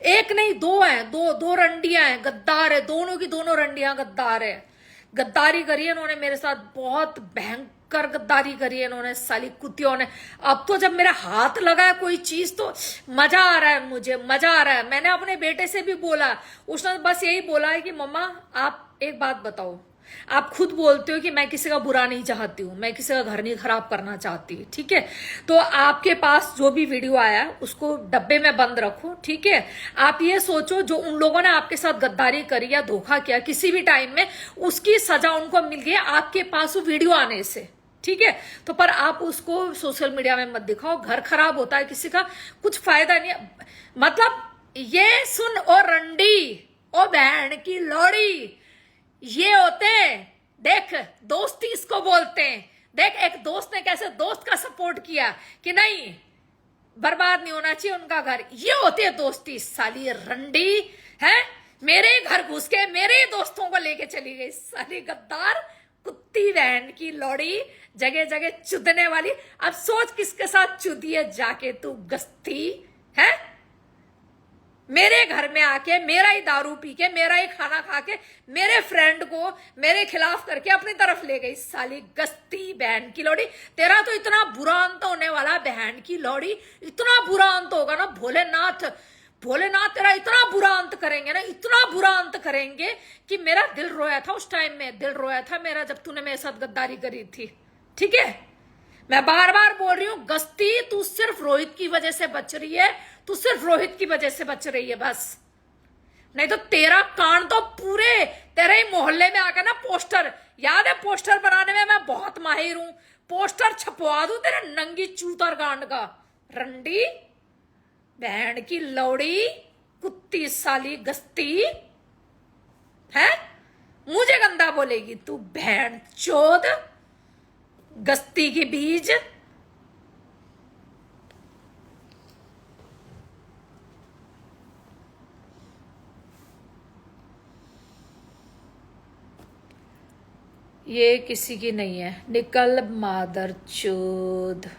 एक नहीं 2 हैं, दो रंडियां हैं, गद्दार है, दोनों की दोनों रंडियां गद्दार है। गद्दारी करी है इन्होंने मेरे साथ, बहुत भयंकर गद्दारी करी है इन्होंने साली कुत्तियों ने। अब तो जब मेरा हाथ लगा है कोई चीज तो मजा आ रहा है, मुझे मजा आ रहा है। मैंने अपने बेटे से भी बोला, उसने बस यही बोला है कि मम्मा आप एक बात बताओ, आप खुद बोलते हो कि मैं किसी का बुरा नहीं चाहती हूँ, मैं किसी का घर नहीं खराब करना चाहती, ठीक है? तो आपके पास जो भी वीडियो आया उसको डब्बे में बंद रखो, ठीक है? आप ये सोचो जो उन लोगों ने आपके साथ गद्दारी करी या धोखा किया किसी भी टाइम में, उसकी सजा उनको मिल गई आपके पास वो वीडियो आने से, ठीक है? तो पर आप उसको सोशल मीडिया में मत दिखाओ, घर खराब होता है किसी का, कुछ फायदा नहीं है। मतलब ये सुन, ओ रंडी, ओ बहन की लोड़ी, ये होते हैं, देख दोस्ती इसको बोलते हैं। देख एक दोस्त ने कैसे दोस्त का सपोर्ट किया कि नहीं बर्बाद नहीं होना चाहिए उनका घर, ये होती है दोस्ती। साली रंडी है, मेरे घर घुस के मेरे दोस्तों को लेके चली गई, साली गद्दार कुत्ती बहन की लौड़ी, जगह जगह चुदने वाली। अब सोच किसके साथ चुदी है जाके तू गस्ती है, मेरे घर में आके मेरा ही दारू पी के मेरा ही खाना खा के मेरे फ्रेंड को मेरे खिलाफ करके अपनी तरफ ले गई, साली गस्ती बहन की लौड़ी। तेरा तो इतना बुरा अंत होने वाला बहन की लौड़ी, इतना बुरा अंत होगा ना, भोलेनाथ तेरा इतना बुरा अंत करेंगे ना, इतना बुरा अंत करेंगे कि मेरा दिल रोया था उस टाइम में, दिल रोया था मेरा जब तूने मेरे साथ गद्दारी करी थी, ठीक है? मैं बार बार बोल रही हूं गस्ती, तू सिर्फ रोहित की वजह से बच रही है, तू सिर्फ रोहित की वजह से बच रही है बस, नहीं तो तेरा कांड तो पूरे तेरे ही मोहल्ले में आकर ना पोस्टर, याद है पोस्टर बनाने में मैं बहुत माहिर हूं, पोस्टर छपवा दूं तेरे नंगी चूतर गांड का। रंडी बहन की लौड़ी कुत्ती साली गस्ती है, मुझे गंदा बोलेगी तू बहन चोद गस्ती की बीज। ये किसी की नहीं है, निकल मादर चोद।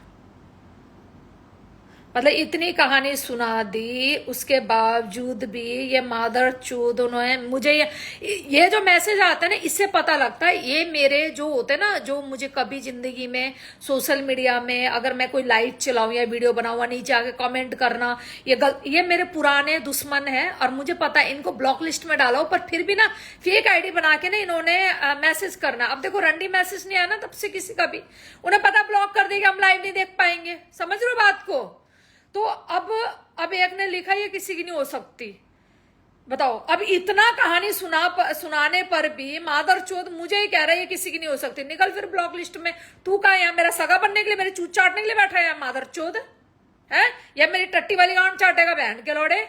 मतलब इतनी कहानी सुना दी, उसके बावजूद भी ये मादर चोद उन्होंने मुझे ये जो मैसेज आता है ना, इससे पता लगता है ये मेरे जो होते हैं ना, जो मुझे कभी जिंदगी में सोशल मीडिया में अगर मैं कोई लाइव चलाऊं या वीडियो बनाऊं, नीचे आके कमेंट करना, ये मेरे पुराने दुश्मन है। और मुझे पता है इनको ब्लॉक लिस्ट में डाला हो, पर फिर भी ना फेक आईडी बना के ना इन्होंने मैसेज करना। अब देखो रंडी मैसेज नहीं आया ना तब से किसी का भी, उन्हें पता ब्लॉक कर देगा, हम लाइव नहीं देख पाएंगे। समझ रहे हो बात को? तो अब एक ने लिखा ये किसी की नहीं हो सकती। बताओ, अब इतना कहानी सुनाने पर भी मादर चोद मुझे ही कह रहा है ये किसी की नहीं हो सकती। निकल फिर ब्लॉक लिस्ट में। तू कहा यहाँ मेरा सगा बनने के लिए, मेरी चूत चाटने के लिए बैठा है मादर चोद है, या मेरी टट्टी वाली गांड चाटेगा बहन के लौड़े?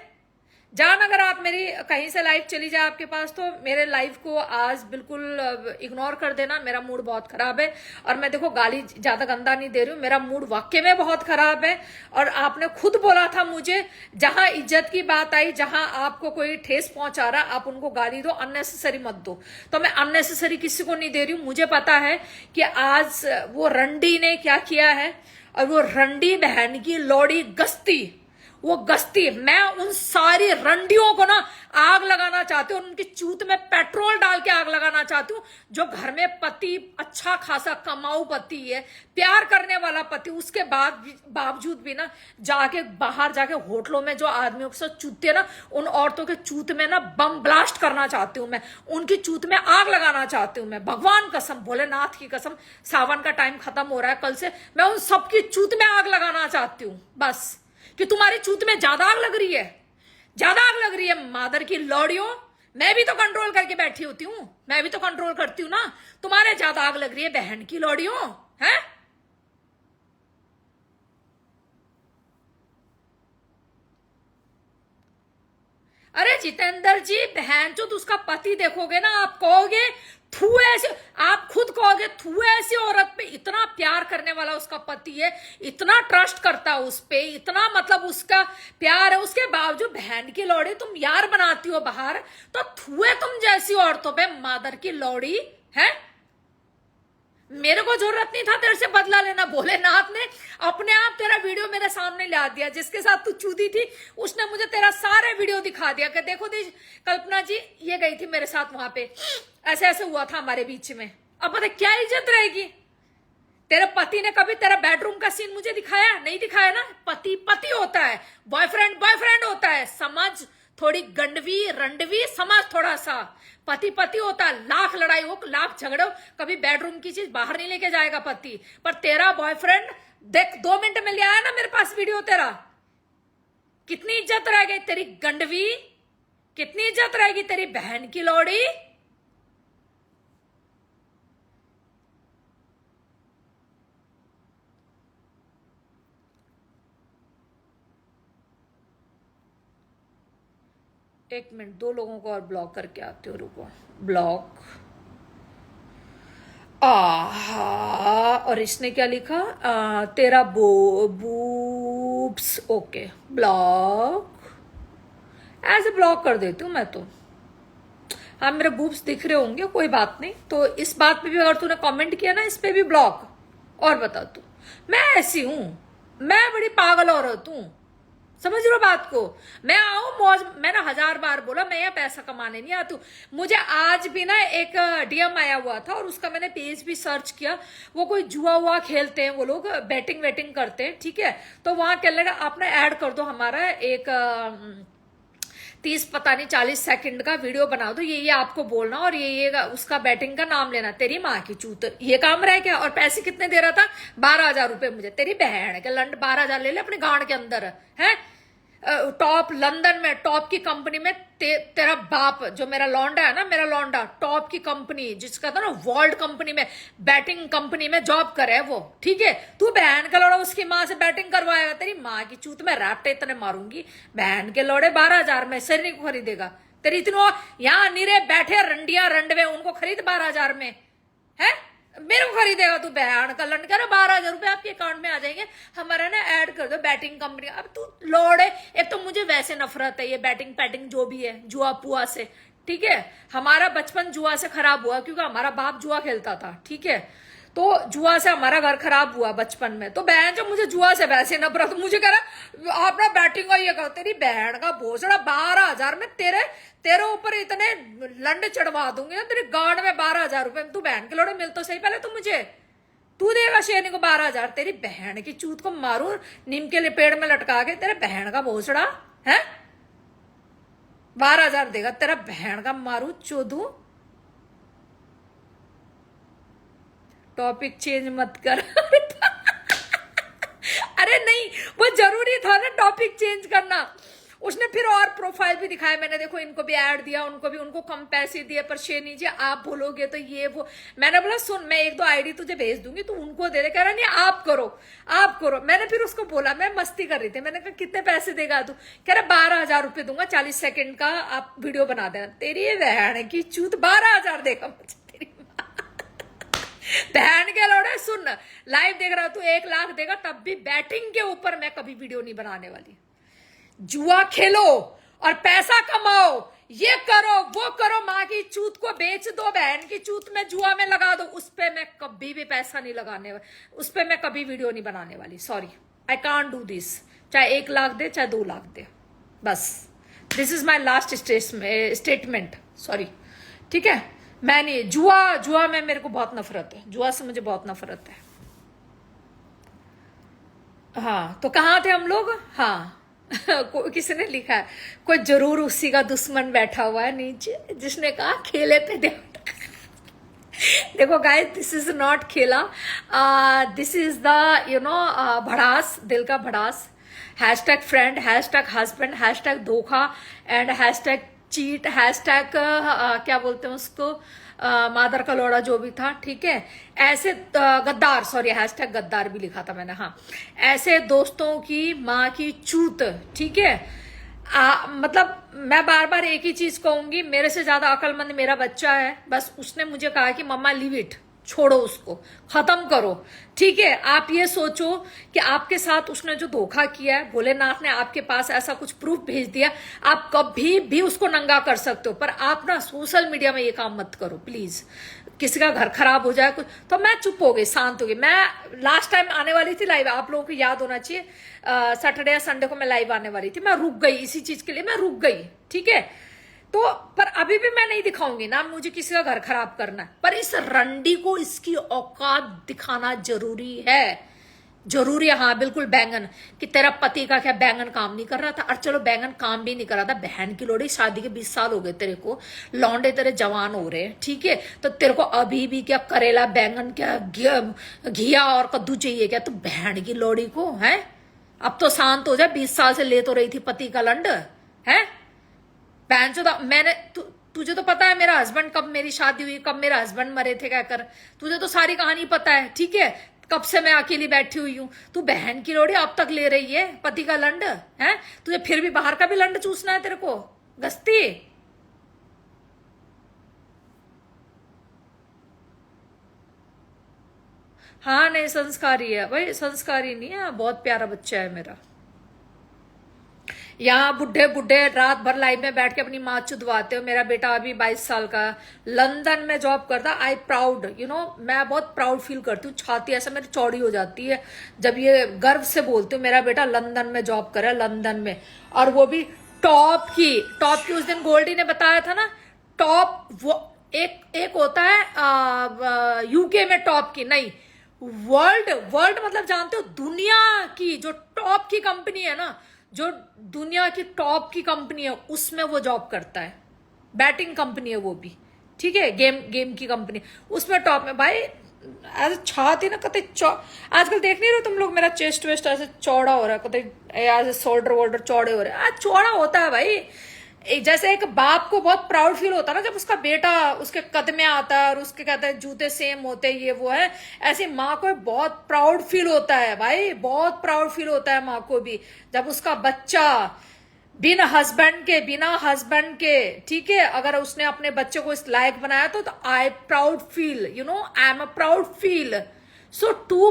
जान, अगर आप मेरी कहीं से लाइव चली जाए आपके पास, तो मेरे लाइव को आज बिल्कुल इग्नोर कर देना। मेरा मूड बहुत खराब है, और मैं देखो गाली ज्यादा गंदा नहीं दे रही हूँ, मेरा मूड वाकई में बहुत खराब है। और आपने खुद बोला था मुझे, जहां इज्जत की बात आई, जहां आपको कोई ठेस पहुंचा रहा, आप उनको गाली दो, अननेसेसरी मत दो। तो मैं अननेसेसरी किसी को नहीं दे रही हूँ। मुझे पता है कि आज वो रंडी ने क्या किया है, और वो रंडी बहन की लौड़ी गस्ती, वो गस्ती, मैं उन सारी रंडियों को ना आग लगाना चाहती हूँ, उनकी चूत में पेट्रोल डाल के आग लगाना चाहती हूँ। जो घर में पति अच्छा खासा कमाऊ पति है, प्यार करने वाला पति, उसके बावजूद भी ना जाके बाहर जाके होटलों में जो आदमियों के साथ चूतते हैं ना, उन औरतों के चूत में ना बम ब्लास्ट करना चाहती हूँ मैं, उनकी चूत में आग लगाना चाहती हूँ मैं। भगवान कसम, भोलेनाथ की कसम, सावन का टाइम खत्म हो रहा है कल से, मैं उन सबकी चूत में आग लगाना चाहती हूँ बस। कि तुम्हारी चूत में ज्यादा आग लग रही है, ज्यादा आग लग रही है मादर की लौड़ियों। मैं भी तो कंट्रोल करके बैठी होती हूँ, मैं भी तो कंट्रोल करती हूँ ना। तुम्हारे ज्यादा आग लग रही है बहन की लौड़ियों, है? अरे जितेंद्र जी, बहन चो, तो उसका पति देखोगे ना, आप कहोगे थू ऐसे, आप खुद कहोगे थू ऐसी औरत पे, इतना प्यार करने वाला उसका पति है, इतना ट्रस्ट करता है उस पे, इतना मतलब उसका प्यार है, उसके बावजूद बहन की लौड़ी तुम यार बनाती हो बाहर, तो थूए तुम जैसी औरतों पे मादर की लौड़ी है। मेरे को जरूरत नहीं था तेरे से बदला लेना, भोलेनाथ ने अपने आप तेरा वीडियो मेरे सामने ला दिया। जिसके साथ तू चूदी थी उसने मुझे तेरा सारे वीडियो दिखा दिया कि देखो कल्पना जी ये गई थी मेरे साथ वहां पे, ऐसे ऐसे हुआ था हमारे बीच में। अब पता क्या इज्जत रहेगी? तेरे पति ने कभी तेरा बेडरूम का सीन मुझे दिखाया? नहीं दिखाया ना। पति पति होता है, बॉयफ्रेंड बॉयफ्रेंड होता है। समझ, थोड़ी गंडवी रंडवी समझ थोड़ा सा। पति पति होता है, लाख लड़ाई हो, लाख झगड़े हो, कभी बेडरूम की चीज बाहर नहीं लेके जाएगा पति। पर तेरा बॉयफ्रेंड देख 2 मिनट में ले आया ना मेरे पास वीडियो तेरा, कितनी इज्जत रह गई तेरी गंडवी, कितनी इज्जत रहेगी तेरी बहन की लौड़ी। एक मिनट, 2 लोगों को और ब्लॉक करके आते हो, रुको। ब्लॉक, और इसने क्या लिखा? तेरा बूब्स, ओके, ब्लॉक, ऐसे ब्लॉक कर देती हूँ मैं तो। हाँ, मेरे बूब्स दिख रहे होंगे, कोई बात नहीं। तो इस बात पे भी अगर तूने कमेंट किया ना, इस पे भी ब्लॉक। और बता तू, मैं ऐसी हूं, मैं बड़ी पागल औरत हूं, समझ रहे हो बात को? मैं आऊं मौज, मैंने 1000 बार बोला मैं यहाँ पैसा कमाने नहीं आती हूँ। मुझे आज भी ना एक डीएम आया हुआ था, और उसका मैंने पेज भी सर्च किया। वो कोई जुआ हुआ खेलते हैं वो लोग, बैटिंग वेटिंग करते हैं, ठीक है। तो वहां कह लगा आपने ऐड कर दो हमारा एक 30 पता नहीं 40 सेकंड का वीडियो बना दो, ये आपको बोलना, और ये उसका बैटिंग का नाम लेना। तेरी माँ की चूत, ये काम रह गया। और पैसे कितने दे रहा था? 12,000 रुपए मुझे। तेरी बहन के लंड 12,000 ले ले अपने गांड के अंदर, है? टॉप लंदन में टॉप की कंपनी में तेरा बाप, जो मेरा लौंडा है ना, मेरा लौंडा टॉप की कंपनी, जिसका था ना वर्ल्ड कंपनी में, बैटिंग कंपनी में जॉब करे वो, ठीक है। तू बहन के लौड़ा उसकी माँ से बैटिंग करवाएगा? तेरी माँ की चूत में रैप्टे इतने मारूंगी। बहन के लौड़े 12,000 में शरीर को खरीदेगा? तेरी इतनो यहाँ निरे बैठे रंडिया रंडवे, उनको खरीद 12,000 में, है? मेरे को खरीदेगा तू बहन का लंड? कह 12,000 रुपए आपके अकाउंट में आ जाएंगे, हमारा ना ऐड कर दो बैटिंग कंपनी। अब तू लौड़े, एक तो मुझे वैसे नफरत है ये बैटिंग पैटिंग जो भी है, जुआ पुआ से, ठीक है। हमारा बचपन जुआ से खराब हुआ क्योंकि हमारा बाप जुआ खेलता था, ठीक है। तो जुआ से हमारा घर खराब हुआ बचपन में, तो बहन जो मुझे जुआ से वैसे नफरत, मुझे कह रहा अपना बैटिंग का ये कर, तेरी बहन का भोसड़ा 12,000 में तेरे ऊपर इतने लंड चढ़वा दूंगी ना तेरी गांड में, 12,000 रुपए में। तू बहन के लोड़े मिल तो सही पहले, तू मुझे तू देगा शेरनी को 12,000, तेरी बहन की चूत को मारू नीम के पेड़ में लटका के, तेरे बहन का भोसड़ा है 12,000 देगा, तेरा बहन का मारू चोदू। टॉपिक चेंज मत कर अरे नहीं, वो जरूरी था ना टॉपिक चेंज करना। उसने फिर और प्रोफाइल भी दिखाया मैंने, देखो इनको भी ऐड दिया, उनको कम पैसे दिए, पर शेरनी जी आप बोलोगे तो ये वो। मैंने बोला सुन, मैं 1-2 आईडी तुझे भेज दूंगी, तू उनको दे दे। कह रहा नहीं आप करो। मैंने फिर उसको बोला, मैं मस्ती कर रही थी, मैंने कहा कितने पैसे देगा तू? कह रहा 12,000 रुपये दूंगा, 40 सेकंड का आप वीडियो बना देना। तेरी बहन की चूत 12,000 देगा मुझे, बहन के लोड़े। सुन, लाइव देख रहा तू 1 लाख देगा तब भी बैटिंग के ऊपर मैं कभी वीडियो नहीं बनाने वाली। जुआ खेलो और पैसा कमाओ, ये करो वो करो, माँ की चूत को बेच दो, बहन की चूत में जुआ में लगा दो, उस पे मैं कभी भी पैसा नहीं लगाने वाली, उस पे मैं कभी वीडियो नहीं बनाने वाली। Sorry, I can't do this. चाहे 1 लाख दे चाहे 2 लाख दे, बस this is my last statement. Sorry, ठीक है। मैं नहीं, जुआ में मेरे को बहुत नफरत है, जुआ से मुझे बहुत नफरत है। हाँ, तो कहाँ थे हम लोग? हाँ किसी ने लिखा है, कोई जरूर उसी का दुश्मन बैठा हुआ है नीचे, जिसने कहा खेले पे देखो गाइस, दिस इज नॉट खेला, दिस इज द भड़ास, दिल का भड़ास। #फ्रेंड, #हस्बैंड, #धोखा एंड #चीट, क्या बोलते हैं उसको, मादर का लोड़ा जो भी था, ठीक है। ऐसे गद्दार, सॉरी #गद्दार भी लिखा था मैंने, हाँ। ऐसे दोस्तों की माँ की चूत, ठीक है। मतलब मैं बार बार एक ही चीज कहूंगी, मेरे से ज्यादा अकलमंद मेरा बच्चा है, बस उसने मुझे कहा कि मम्मा लीव इट, छोड़ो उसको, खत्म करो, ठीक है। आप ये सोचो कि आपके साथ उसने जो धोखा किया है, भोलेनाथ ने आपके पास ऐसा कुछ प्रूफ भेज दिया, आप कभी भी उसको नंगा कर सकते हो, पर आप ना सोशल मीडिया में ये काम मत करो प्लीज। किसी का घर खराब हो जाए कुछ, तो मैं चुप हो गई, शांत हो गई। मैं लास्ट टाइम आने वाली थी लाइव, आप लोगों को याद होना चाहिए, सैटरडे या संडे को मैं लाइव आने वाली थी, मैं रुक गई, इसी चीज के लिए मैं रुक गई, ठीक है। तो पर अभी भी मैं नहीं दिखाऊंगी ना, मुझे किसी का घर खराब करना है, पर इस रंडी को इसकी औकात दिखाना जरूरी है, जरूरी है। हाँ बिल्कुल, बैंगन कि तेरा पति का क्या बैंगन काम नहीं कर रहा था? और चलो बैंगन काम भी नहीं कर रहा था, बहन की लोड़ी, शादी के 20 साल हो गए तेरे को, लौंडे तेरे जवान हो रहे हैं, ठीक है। तो तेरे को अभी भी क्या करेला बैंगन क्या घिया और कद्दू चाहिए क्या? तो बहन की लोड़ी को है, अब तो शांत हो जाए। 20 साल से ले तो रही थी पति का लंड है, बहन चो। मैंने तुझे तो पता है मेरा हस्बैंड, कब मेरी शादी हुई, कब मेरे हस्बैंड मरे थे कहकर, तुझे तो सारी कहानी पता है, ठीक है। कब से मैं अकेली बैठी हुई हूं, तू बहन की लोड़ी अब तक ले रही है पति का लंड है, तुझे फिर भी बाहर का भी लंड चूसना है तेरे को, गस्ती। हाँ नहीं, संस्कारी है भाई, संस्कारी नहीं है, बहुत प्यारा बच्चा है मेरा। यहाँ बुढ़े बुढ़े रात भर लाइव में बैठ के अपनी माँ चुदवाते हो। मेरा बेटा अभी 22 साल का, लंदन में जॉब करता। आई प्राउड, मैं बहुत प्राउड फील करती हूँ, छाती ऐसा मेरी चौड़ी हो जाती है जब ये गर्व से बोलती हूँ मेरा बेटा लंदन में जॉब कर रहा है, लंदन में, और वो भी टॉप की। उस दिन गोल्डी ने बताया था ना, टॉप वो एक होता है यूके में टॉप की, नहीं वर्ल्ड मतलब जानते हो, दुनिया की जो टॉप की कंपनी है ना, जो दुनिया की टॉप की कंपनी है, उसमें वो जॉब करता है। बैटिंग कंपनी है वो भी, ठीक है, गेम की कंपनी, उसमें टॉप में। भाई ऐसे छाती ना कतई आजकल देख नहीं रहे तुम लोग, मेरा चेस्ट वेस्ट ऐसे चौड़ा हो रहा है, कतई ऐसे शोल्डर वोल्डर चौड़े हो रहे हैं। चौड़ा होता है भाई, जैसे एक बाप को बहुत प्राउड फील होता है ना जब उसका बेटा उसके कद में आता है और उसके कहते हैं जूते सेम होते, ये वो है, ऐसी माँ को बहुत प्राउड फील होता है भाई, बहुत प्राउड फील होता है माँ को भी जब उसका बच्चा बिना हस्बैंड के, ठीक है, अगर उसने अपने बच्चे को इस लायक बनाया तो I proud feel, I am a proud feel, so too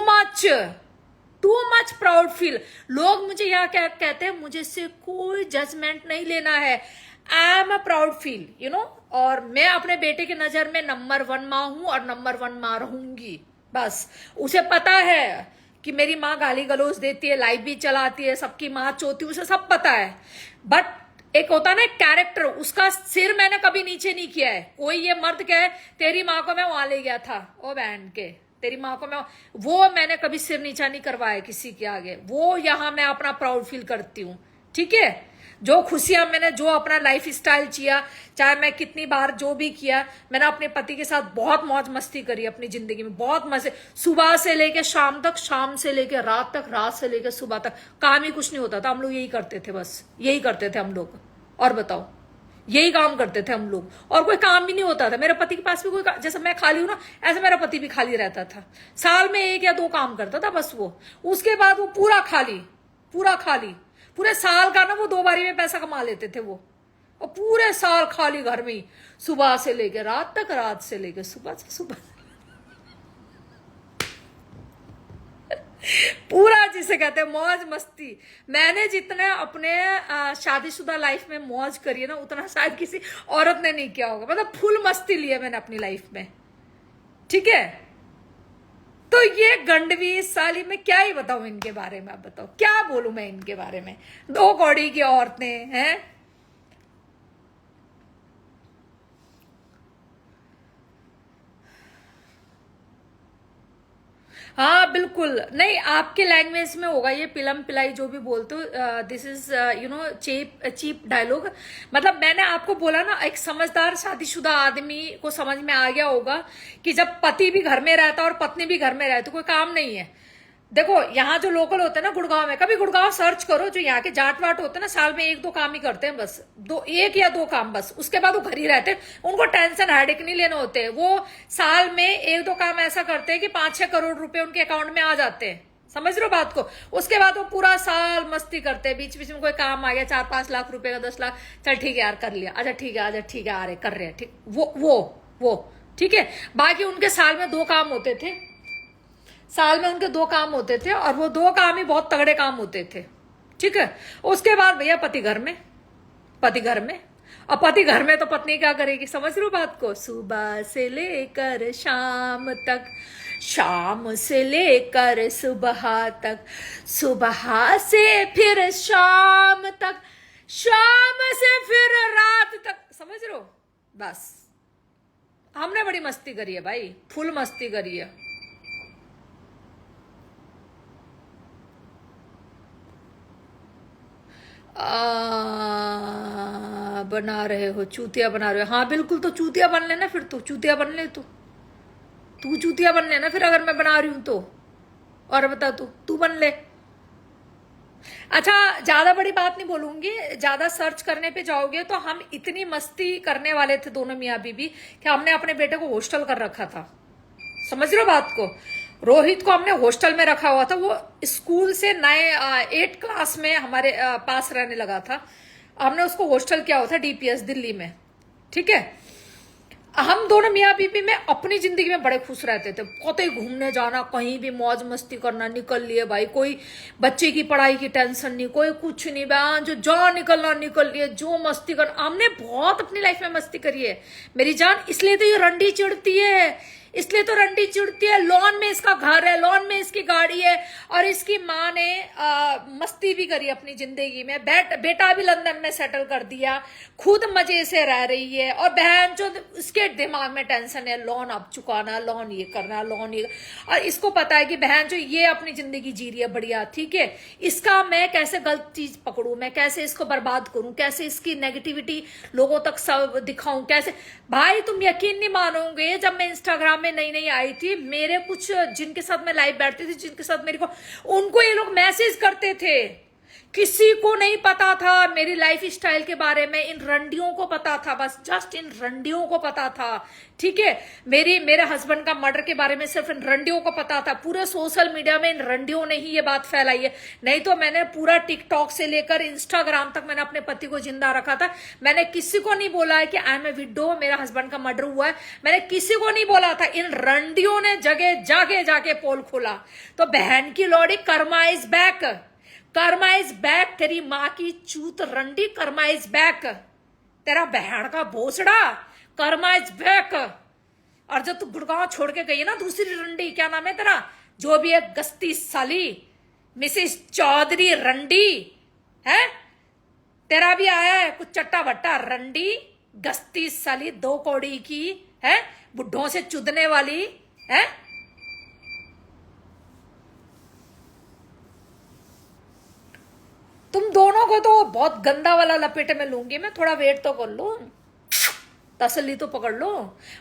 much proud feel. लोग मुझे यहाँ क्या कहते हैं, मुझे से कोई जजमेंट नहीं लेना है, I am a proud feel, और मैं अपने बेटे की नजर में नंबर 1 माँ हूं और नंबर 1 माँ रहूंगी, बस उसे पता है कि मेरी माँ गाली गलौज देती है, लाइव भी चलाती है, सबकी माँ चोती, उसे सब पता है। बट एक होता ना कैरेक्टर, उसका सिर मैंने कभी नीचे नहीं किया है। कोई ये मर्द कहे तेरी माँ को मैं वहां ले गया था, ओ बैंड के, तेरी माँ को मैं, वो मैंने कभी सिर नीचा नहीं करवाया किसी के आगे। वो यहां मैं अपना प्राउड फील करती हूँ, ठीक है। जो खुशियां मैंने, जो अपना लाइफ स्टाइल जिया, चाहे मैं कितनी बार जो भी किया, मैंने अपने पति के साथ बहुत मौज मस्ती करी अपनी जिंदगी में, बहुत मजे। सुबह से लेके शाम तक, शाम से लेके रात तक, रात से लेके सुबह तक, काम ही कुछ नहीं होता था, हम लोग यही करते थे, बस यही करते थे हम लोग। और बताओ, यही काम करते थे हम लोग, और कोई काम भी नहीं होता था। मेरे पति के पास भी कोई जैसे मैं खाली हूं ना, ऐसे मेरा पति भी खाली रहता था। साल में 1 या 2 काम करता था बस वो, उसके बाद वो पूरा खाली, पूरा खाली। पूरे साल का ना वो 2 बारी में पैसा कमा लेते थे वो, और पूरे साल खाली घर में ही, सुबह से लेके रात तक, रात से लेके सुबह से सुबह पूरा जिसे कहते हैं मौज मस्ती। मैंने जितने अपने शादीशुदा लाइफ में मौज करी है ना, उतना शायद किसी औरत ने नहीं किया होगा। मतलब फुल मस्ती ली है मैंने अपनी लाइफ में, ठीक है। तो ये गंडवी साली, में क्या ही बताऊं इनके बारे में, आप बताओ क्या बोलूं मैं इनके बारे में। 2 कौड़ी की औरतें हैं। हाँ बिल्कुल, नहीं आपके लैंग्वेज में होगा ये पिलम पिलाई जो भी बोलते हो, this is you know cheap cheap dialogue. मतलब मैंने आपको बोला ना, एक समझदार शादीशुदा आदमी को समझ में आ गया होगा कि जब पति भी घर में रहता है और पत्नी भी घर में रहती, तो कोई काम नहीं है। देखो यहाँ जो लोकल होते हैं ना गुड़गांव में, कभी गुड़गांव सर्च करो, जो यहाँ के जाट वाट होते हैं ना, साल में 1-2 काम ही करते हैं बस, 1 या 2 काम बस, उसके बाद वो घर ही रहते हैं। उनको टेंशन हेडेक नहीं लेने होते। वो साल में 1-2 काम ऐसा करते हैं कि 5-6 करोड़ रुपए उनके अकाउंट में आ जाते हैं, समझ रहे हो बात को। उसके बाद वो पूरा साल मस्ती करते हैं, बीच बीच में कोई काम आ गया 4-5 लाख रुपए का, 10 लाख, चल ठीक है यार कर लिया, अच्छा ठीक है, अच्छा ठीक है, आ रहे कर रहे हैं, ठीक, वो ठीक है। बाकी उनके साल में 2 काम होते थे, साल में उनके 2 काम होते थे, और वो 2 काम ही बहुत तगड़े काम होते थे, ठीक है। उसके बाद भैया पति घर में, पति घर में, और पति घर में तो पत्नी क्या करेगी, समझ रहे हो बात को। सुबह से लेकर शाम तक, शाम से लेकर सुबह तक, सुबह से फिर शाम तक, शाम से फिर रात तक, समझ रहे हो। बस हमने बड़ी मस्ती करी है भाई, फुल मस्ती करी है। बना रहे हो, चूतिया बना रहे हो, हाँ बिल्कुल, तो चूतिया बन लेना फिर, तो चूतिया बन ले, तू चूतिया बन लेना फिर, अगर मैं बना रही हूं तो। और बता, तू बन ले। अच्छा ज्यादा बड़ी बात नहीं बोलूंगी, ज्यादा सर्च करने पे जाओगे तो हम इतनी मस्ती करने वाले थे दोनों मियाँ बीबी कि हमने अपने बेटे को हॉस्टल कर रखा था, समझ रहे हो बात को। रोहित को हमने हॉस्टल में रखा हुआ था, वो स्कूल से नए 8 क्लास में हमारे पास रहने लगा था। हमने उसको हॉस्टल किया हुआ था डीपीएस दिल्ली में, ठीक है। हम दोनों मियाँ बीबी में अपनी जिंदगी में बड़े खुश रहते थे, कहीं घूमने जाना, कहीं भी मौज मस्ती करना, निकल लिए भाई। कोई बच्चे की पढ़ाई की टेंशन नहीं, कोई कुछ नहीं, बहन जो जहाँ निकलना निकल लिए, जो मस्ती करना। हमने बहुत अपनी लाइफ में मस्ती करी है मेरी जान, इसलिए तो ये रंडी चिढ़ती है, इसलिए तो रंडी चिढ़ती है। लॉन में इसका घर है, लॉन में इसकी गाड़ी है, और इसकी माँ ने मस्ती भी करी अपनी जिंदगी में। बेटा भी लंदन में सेटल कर दिया, खुद मजे से रह रही है, और बहन जो इसके दिमाग में टेंशन है, लोन अब चुकाना, लोन ये करना, लोन ये। और इसको पता है कि बहन जो ये अपनी जिंदगी जी रही है बढ़िया, ठीक है। इसका मैं कैसे गलत चीज पकड़ू, मैं कैसे इसको बर्बाद करूं, कैसे इसकी नेगेटिविटी लोगों तक सब दिखाऊं, कैसे। भाई तुम यकीन नहीं मानोगे, जब मैं इंस्टाग्राम में नई नई आई थी, मेरे कुछ जिनके साथ मैं लाइव बैठती थी, जिनके साथ मेरे को, उनको ये लोग मैसेज करते थे। किसी को नहीं पता था मेरी लाइफ स्टाइल के बारे में, इन रंडियों को पता था, बस जस्ट इन रंडियों को पता था, ठीक है। मेरे हस्बैंड का मर्डर के बारे में सिर्फ इन रंडियों को पता था। पूरे सोशल मीडिया में इन रंडियों ने ही ये बात फैलाई है, नहीं तो मैंने पूरा टिकटॉक से लेकर इंस्टाग्राम तक मैंने अपने पति को जिंदा रखा था। मैंने किसी को नहीं बोला है कि आई एम ए विडो, मेरा हस्बैंड का मर्डर हुआ है, मैंने किसी को नहीं बोला था। इन रंडियों ने जगह जाके जाके पोल खोला। तो बहन की लौड़ी, karma is back, karma is back. तेरी माँ की चूत रंडी, कर्मा इज बैक। तेरा बहन का भोसड़ा, कर्मा इज बैक। और जब तू गुड़गांव छोड़ के गई है ना दूसरी रंडी, क्या नाम है तेरा, जो भी है गस्ती साली मिसिस चौधरी रंडी है, तेरा भी आया है कुछ चट्टा बट्टा रंडी गस्ती साली 2 कौड़ी की है, बुढ़ों से चुदने वाली है। तुम दोनों को तो बहुत गंदा वाला लपेटे में लूंगी मैं, थोड़ा वेट तो कर लो, तसल्ली तो पकड़ लो।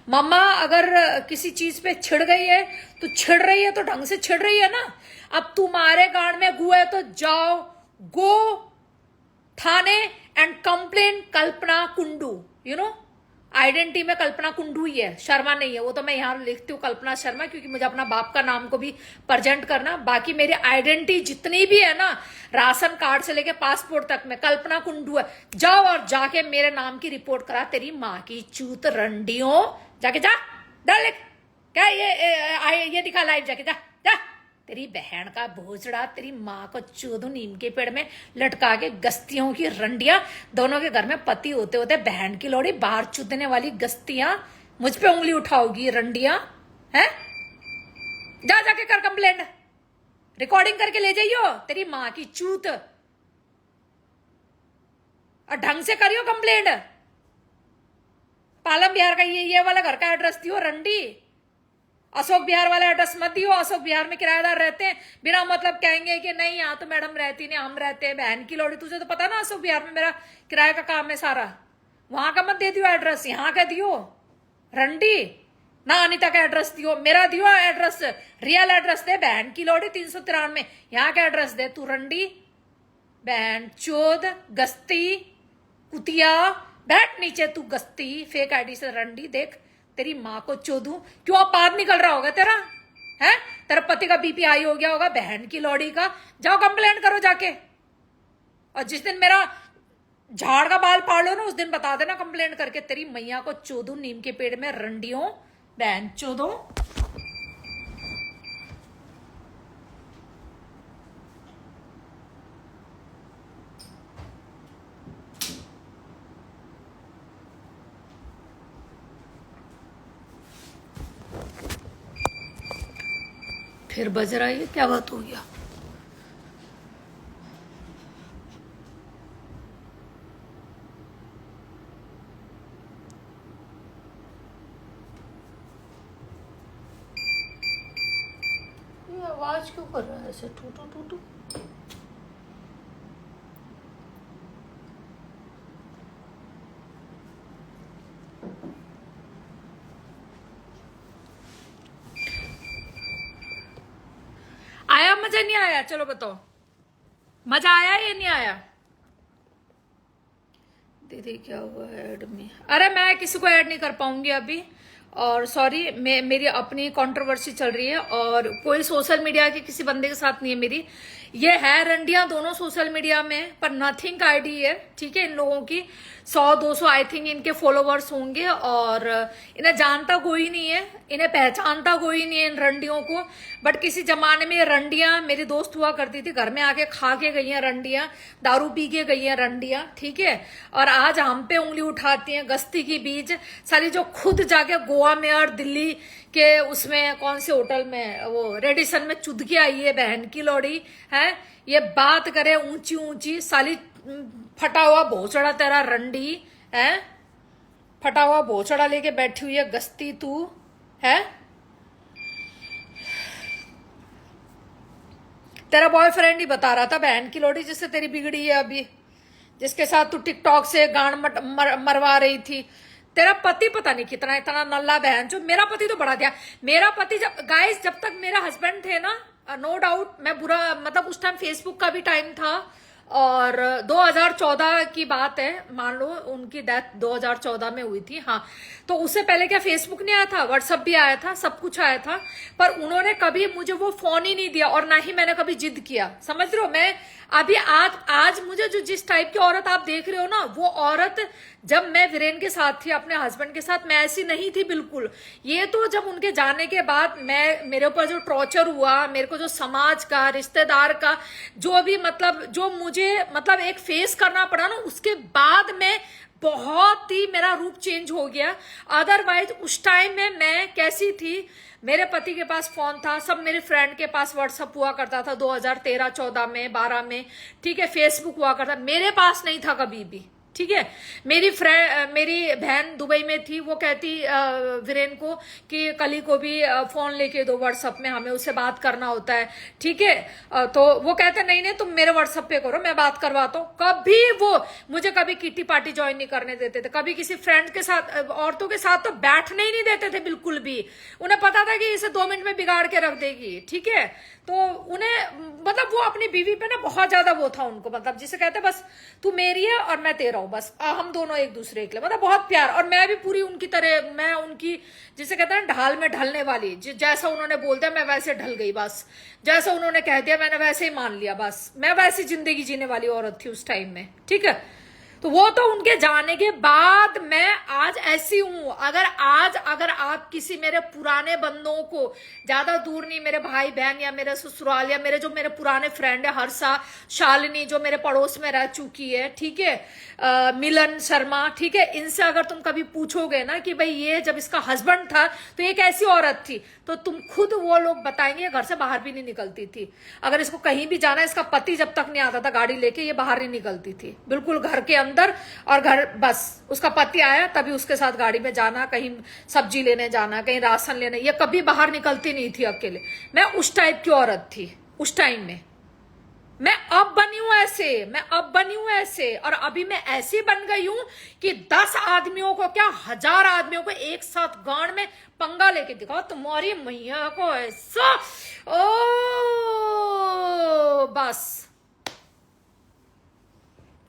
मम्मा अगर किसी चीज पे छिड़ गई है तो छिड़ रही है तो ढंग से छिड़ रही है ना। अब तुम्हारे गांड में गु है तो जाओ गो थाने and complain Kalpana Kundu, you know identity में कल्पना कुंडू ही है, शर्मा नहीं है। वो तो मैं यहाँ लिखती हूँ कल्पना शर्मा, क्योंकि मुझे अपना बाप का नाम को भी प्रेजेंट करना। बाकी मेरी आइडेंटिटी जितनी भी है ना, राशन कार्ड से लेके पासपोर्ट तक में कल्पना कुंडू है। जाओ और जाके मेरे नाम की रिपोर्ट करा, तेरी माँ की चूत रंडियों, जाके जा डाल क्या ये दिखा लाइव, जाके जा जा, तेरी बहन का भोजड़ा, तेरी माँ को चोदू नीम के पेड़ में लटका के गस्तियों की रंडियां, दोनों के घर में पति होते होते बहन की लोड़ी बाहर चुदने वाली गस्तियां मुझ पे उंगली उठाओगी रंडियां हैं। जा जाके कर कंप्लेंट, रिकॉर्डिंग करके ले जाइयो तेरी माँ की चूत, और ढंग से करियो कंप्लेंट। पालम बिहार का ये वाला घर का एड्रेस दियो रंडी, अशोक बिहार वाला एड्रेस मत दियो। अशोक बिहार में किराएदार रहते हैं, बिना मतलब कहेंगे कि नहीं यहाँ तो मैडम रहती नहीं, हम रहते हैं, बहन की लोड़ी। तुझे तो पता ना अशोक बिहार में मेरा किराए का काम है सारा, वहां का मत दे दियो एड्रेस, यहाँ का दियो रंडी ना। अनिता का एड्रेस दियो, मेरा दियो एड्रेस, रियल एड्रेस दे, बहन की लोड़ी 393, यहाँ का एड्रेस दे तू रंडी बहन चोद गस्ती कुतिया। बैठ नीचे तू गस्ती फेक आईडी से रंडी, देख तेरी माँ को चोदू। क्यों अपाद निकल रहा होगा तेरा, है तेरा पति का बीपी हाई हो गया होगा बहन की लौड़ी का। जाओ कंप्लेंट करो जाके, और जिस दिन मेरा झाड़ का बाल पाड़ लो ना उस दिन बता देना कंप्लेंट करके, तेरी मैया को चोदू नीम के पेड़ में रंडियों बहन चोदो। फिर बज रहा है, क्या बात हो गया। ये आवाज क्यों कर रहा है ऐसे टू टू टू टू। आया मजा नहीं आया, चलो बताओ मजा आया या नहीं आया। दीदी क्या हुआ ऐड में, अरे मैं किसी को ऐड नहीं कर पाऊंगी अभी, और सॉरी मेरी अपनी कंट्रोवर्सी चल रही है, और कोई सोशल मीडिया के किसी बंदे के साथ नहीं है मेरी। ये है रंडियां दोनों सोशल मीडिया में, पर नथिंग आईडी है, ठीक है। इन लोगों की 100-200 आई थिंक इनके फॉलोवर्स होंगे, और इन्हें जानता कोई नहीं है, इन्हें पहचानता कोई नहीं है इन रंडियों को। बट किसी जमाने में ये रंडियां मेरी दोस्त हुआ करती थी, घर में आके खा के गई हैं रंडियां, दारू पी के गई हैं रंडियां, ठीक है। और आज हम पे उंगली उठाती हैं गस्ती की बीज सारी, जो खुद जाके गोवा में और दिल्ली के उसमें कौन से होटल में वो रेडिसन में चुद के आई है बहन की लौड़ी है। ये बात करे ऊंची ऊंची साली, फटा हुआ भोसड़ा तेरा रंडी है, फटा हुआ भोसड़ा लेके बैठी हुई है गस्ती तू है। तेरा बॉयफ्रेंड ही बता रहा था बहन की लोड़ी जिससे तेरी बिगड़ी है अभी, जिसके साथ तू टिकटॉक से गांड मरवा रही थी। तेरा पति पता नहीं कितना इतना नल्ला बहन, जो मेरा पति तो बढ़ा दिया। मेरा पति जब तक मेरा हस्बैंड थे ना, नो डाउट मैं बुरा मतलब उस टाइम फेसबुक का भी टाइम था, और 2014 की बात है, मान लो उनकी डेथ 2014 में हुई थी, हाँ। तो उससे पहले क्या फेसबुक नहीं आया था, व्हाट्सएप भी आया था, सब कुछ आया था, पर उन्होंने कभी मुझे वो फोन ही नहीं दिया, और ना ही मैंने कभी जिद किया, समझ रहे हो। मैं अभी आज मुझे जो जिस टाइप की औरत आप देख रहे हो ना, वो औरत जब मैं वीरेन के साथ थी, अपने हस्बैंड के साथ, मैं ऐसी नहीं थी बिल्कुल। ये तो जब उनके जाने के बाद मेरे ऊपर जो टॉर्चर हुआ, मेरे को जो समाज का, रिश्तेदार का, जो भी मतलब जो मुझे मुझे मतलब एक फेस करना पड़ा ना, उसके बाद में बहुत ही मेरा रूप चेंज हो गया। अदरवाइज उस टाइम में मैं कैसी थी, मेरे पति के पास फोन था, सब मेरे फ्रेंड के पास व्हाट्सअप हुआ करता था 2013-14 में, 12 में, ठीक है, फेसबुक हुआ करता, मेरे पास नहीं था कभी भी, ठीक है। मेरी बहन दुबई में थी, वो कहती वीरेन को कि कली को भी फोन लेके दो, व्हाट्सएप में हमें उससे बात करना होता है, ठीक है। तो वो कहते नहीं नहीं, तुम मेरे व्हाट्सएप पे करो, मैं बात करवाता हूँ। कभी वो मुझे कभी किटी पार्टी ज्वाइन नहीं करने देते थे, कभी किसी फ्रेंड के साथ, औरतों के साथ तो बैठने ही नहीं देते थे बिल्कुल भी। उन्हें पता था कि इसे 2 मिनट में बिगाड़ के रख देगी, ठीक है। तो उन्हें मतलब वो अपनी बीवी पे ना बहुत ज्यादा वो था उनको, मतलब जिसे कहते बस तू मेरी है और मैं तेरा हूं, बस हम दोनों एक दूसरे के लिए, मतलब बहुत प्यार। और मैं भी पूरी उनकी तरह, मैं उनकी जिसे कहते हैं ढाल में ढलने वाली, जैसा उन्होंने बोल दिया मैं वैसे ढल गई, बस जैसा उन्होंने कह दिया मैंने वैसे ही मान लिया, बस मैं वैसी जिंदगी जीने वाली औरत थी उस टाइम में, ठीक है। तो वो तो उनके जाने के बाद मैं आज ऐसी हूं। अगर आप किसी मेरे पुराने बंदों को, ज्यादा दूर नहीं, मेरे भाई बहन या मेरे ससुराल या मेरे पुराने फ्रेंड है, हर्षा, शालिनी जो मेरे पड़ोस में रह चुकी है, ठीक है, मिलन शर्मा, ठीक है, इनसे अगर तुम कभी पूछोगे ना कि भाई ये जब इसका हस्बैंड था तो एक ऐसी औरत थी, तो तुम खुद वो लोग बताएंगे घर से बाहर भी नहीं निकलती थी। अगर इसको कहीं भी जाना, इसका पति जब तक नहीं आता था गाड़ी लेके, ये बाहर नहीं निकलती थी, बिल्कुल घर के अंदर, और घर बस उसका पति आया तभी उसके साथ गाड़ी में जाना, कहीं सब्जी लेने जाना, कहीं राशन लेने, ये कभी बाहर निकलती नहीं थी अकेले। मैं उस टाइप की औरत थी उस टाइम में। मैं अब बनी हूं ऐसे, और अभी मैं ऐसी बन गई हूं कि 10 आदमियों को क्या, 1000 आदमियों को एक साथ गांड में पंगा लेके दिखाओ, तुम्हारी मैया को ऐसा, ओ बस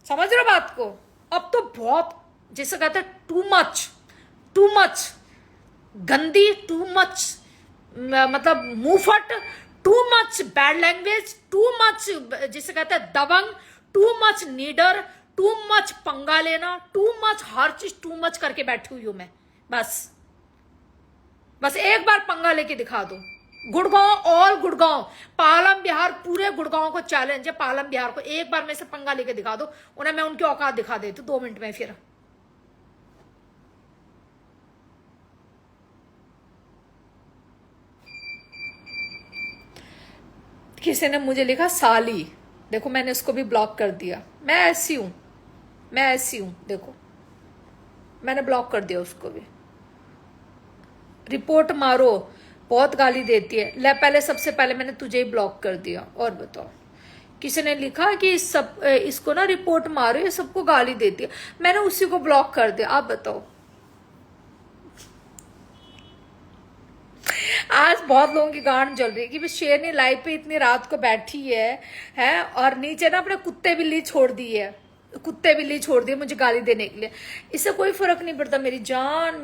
समझ रहे हो बात को। अब तो बहुत, जिसे कहते हैं टू मच गंदी, टू मच मतलब मुंहफट, too much bad language, too much जिसे कहते हैं दबंग, टू मच नीडर, टू मच पंगा लेना, टू मच हर चीज टू मच करके बैठी हुई हूं मैं। बस एक बार पंगा लेके दिखा दो। गुड़गांव, पालम बिहार, पूरे गुड़गांव को चैलेंज है, पालम बिहार को एक बार में से पंगा लेके दिखा दो, उन्हें मैं उनकी औकात दिखा देती हूँ 2 मिनट में। फिर किसी ने मुझे लिखा साली, देखो मैंने उसको भी ब्लॉक कर दिया। मैं ऐसी हूं, देखो मैंने ब्लॉक कर दिया उसको भी। रिपोर्ट मारो, बहुत गाली देती है। ले पहले, सबसे पहले मैंने तुझे ही ब्लॉक कर दिया। और बताओ, किसी ने लिखा कि इसको ना रिपोर्ट मारो, ये सबको गाली देती है, मैंने उसी को ब्लॉक कर दिया। आप बताओ, आज बहुत लोगों की गांड जल रही है कि शेरनी लाइव पे इतनी रात को बैठी है और नीचे ना अपने कुत्ते बिल्ली छोड़ दी है, मुझे गाली देने के लिए। इससे कोई फर्क नहीं पड़ता मेरी जान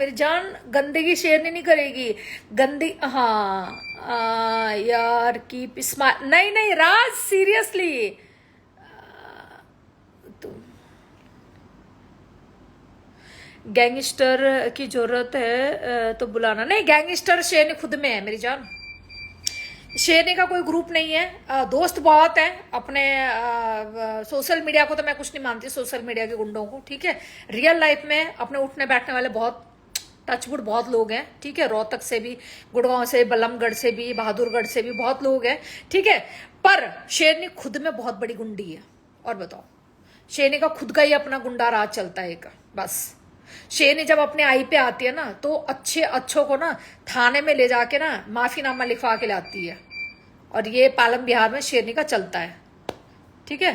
गंदगी शेरनी नहीं करेगी, गंदी। हाँ यार, कीप स्माइल। नहीं राज, सीरियसली गैंगस्टर की जरूरत है तो बुलाना। नहीं, गैंगस्टर शेरनी खुद में है मेरी जान। शेरनी का कोई ग्रुप नहीं है, दोस्त बहुत है अपने। सोशल मीडिया को तो मैं कुछ नहीं मानती, सोशल मीडिया के गुंडों को, ठीक है। रियल लाइफ में अपने उठने बैठने वाले बहुत टचवुड बहुत लोग हैं, ठीक है। रोहतक से भी, गुड़गांव से, बलमगढ़ से भी, बहादुरगढ़ से भी बहुत लोग हैं, ठीक है। पर शेरनी खुद में बहुत बड़ी गुंडी है। और बताओ, शेरनी का खुद का ही अपना गुंडा राज चलता है एक, बस। शेरनी जब अपने आई पे आती है ना, तो अच्छों को ना थाने में ले जाके ना माफीनामा लिखवा के लाती है। और ये पालम बिहार में शेरनी का चलता है, ठीक है।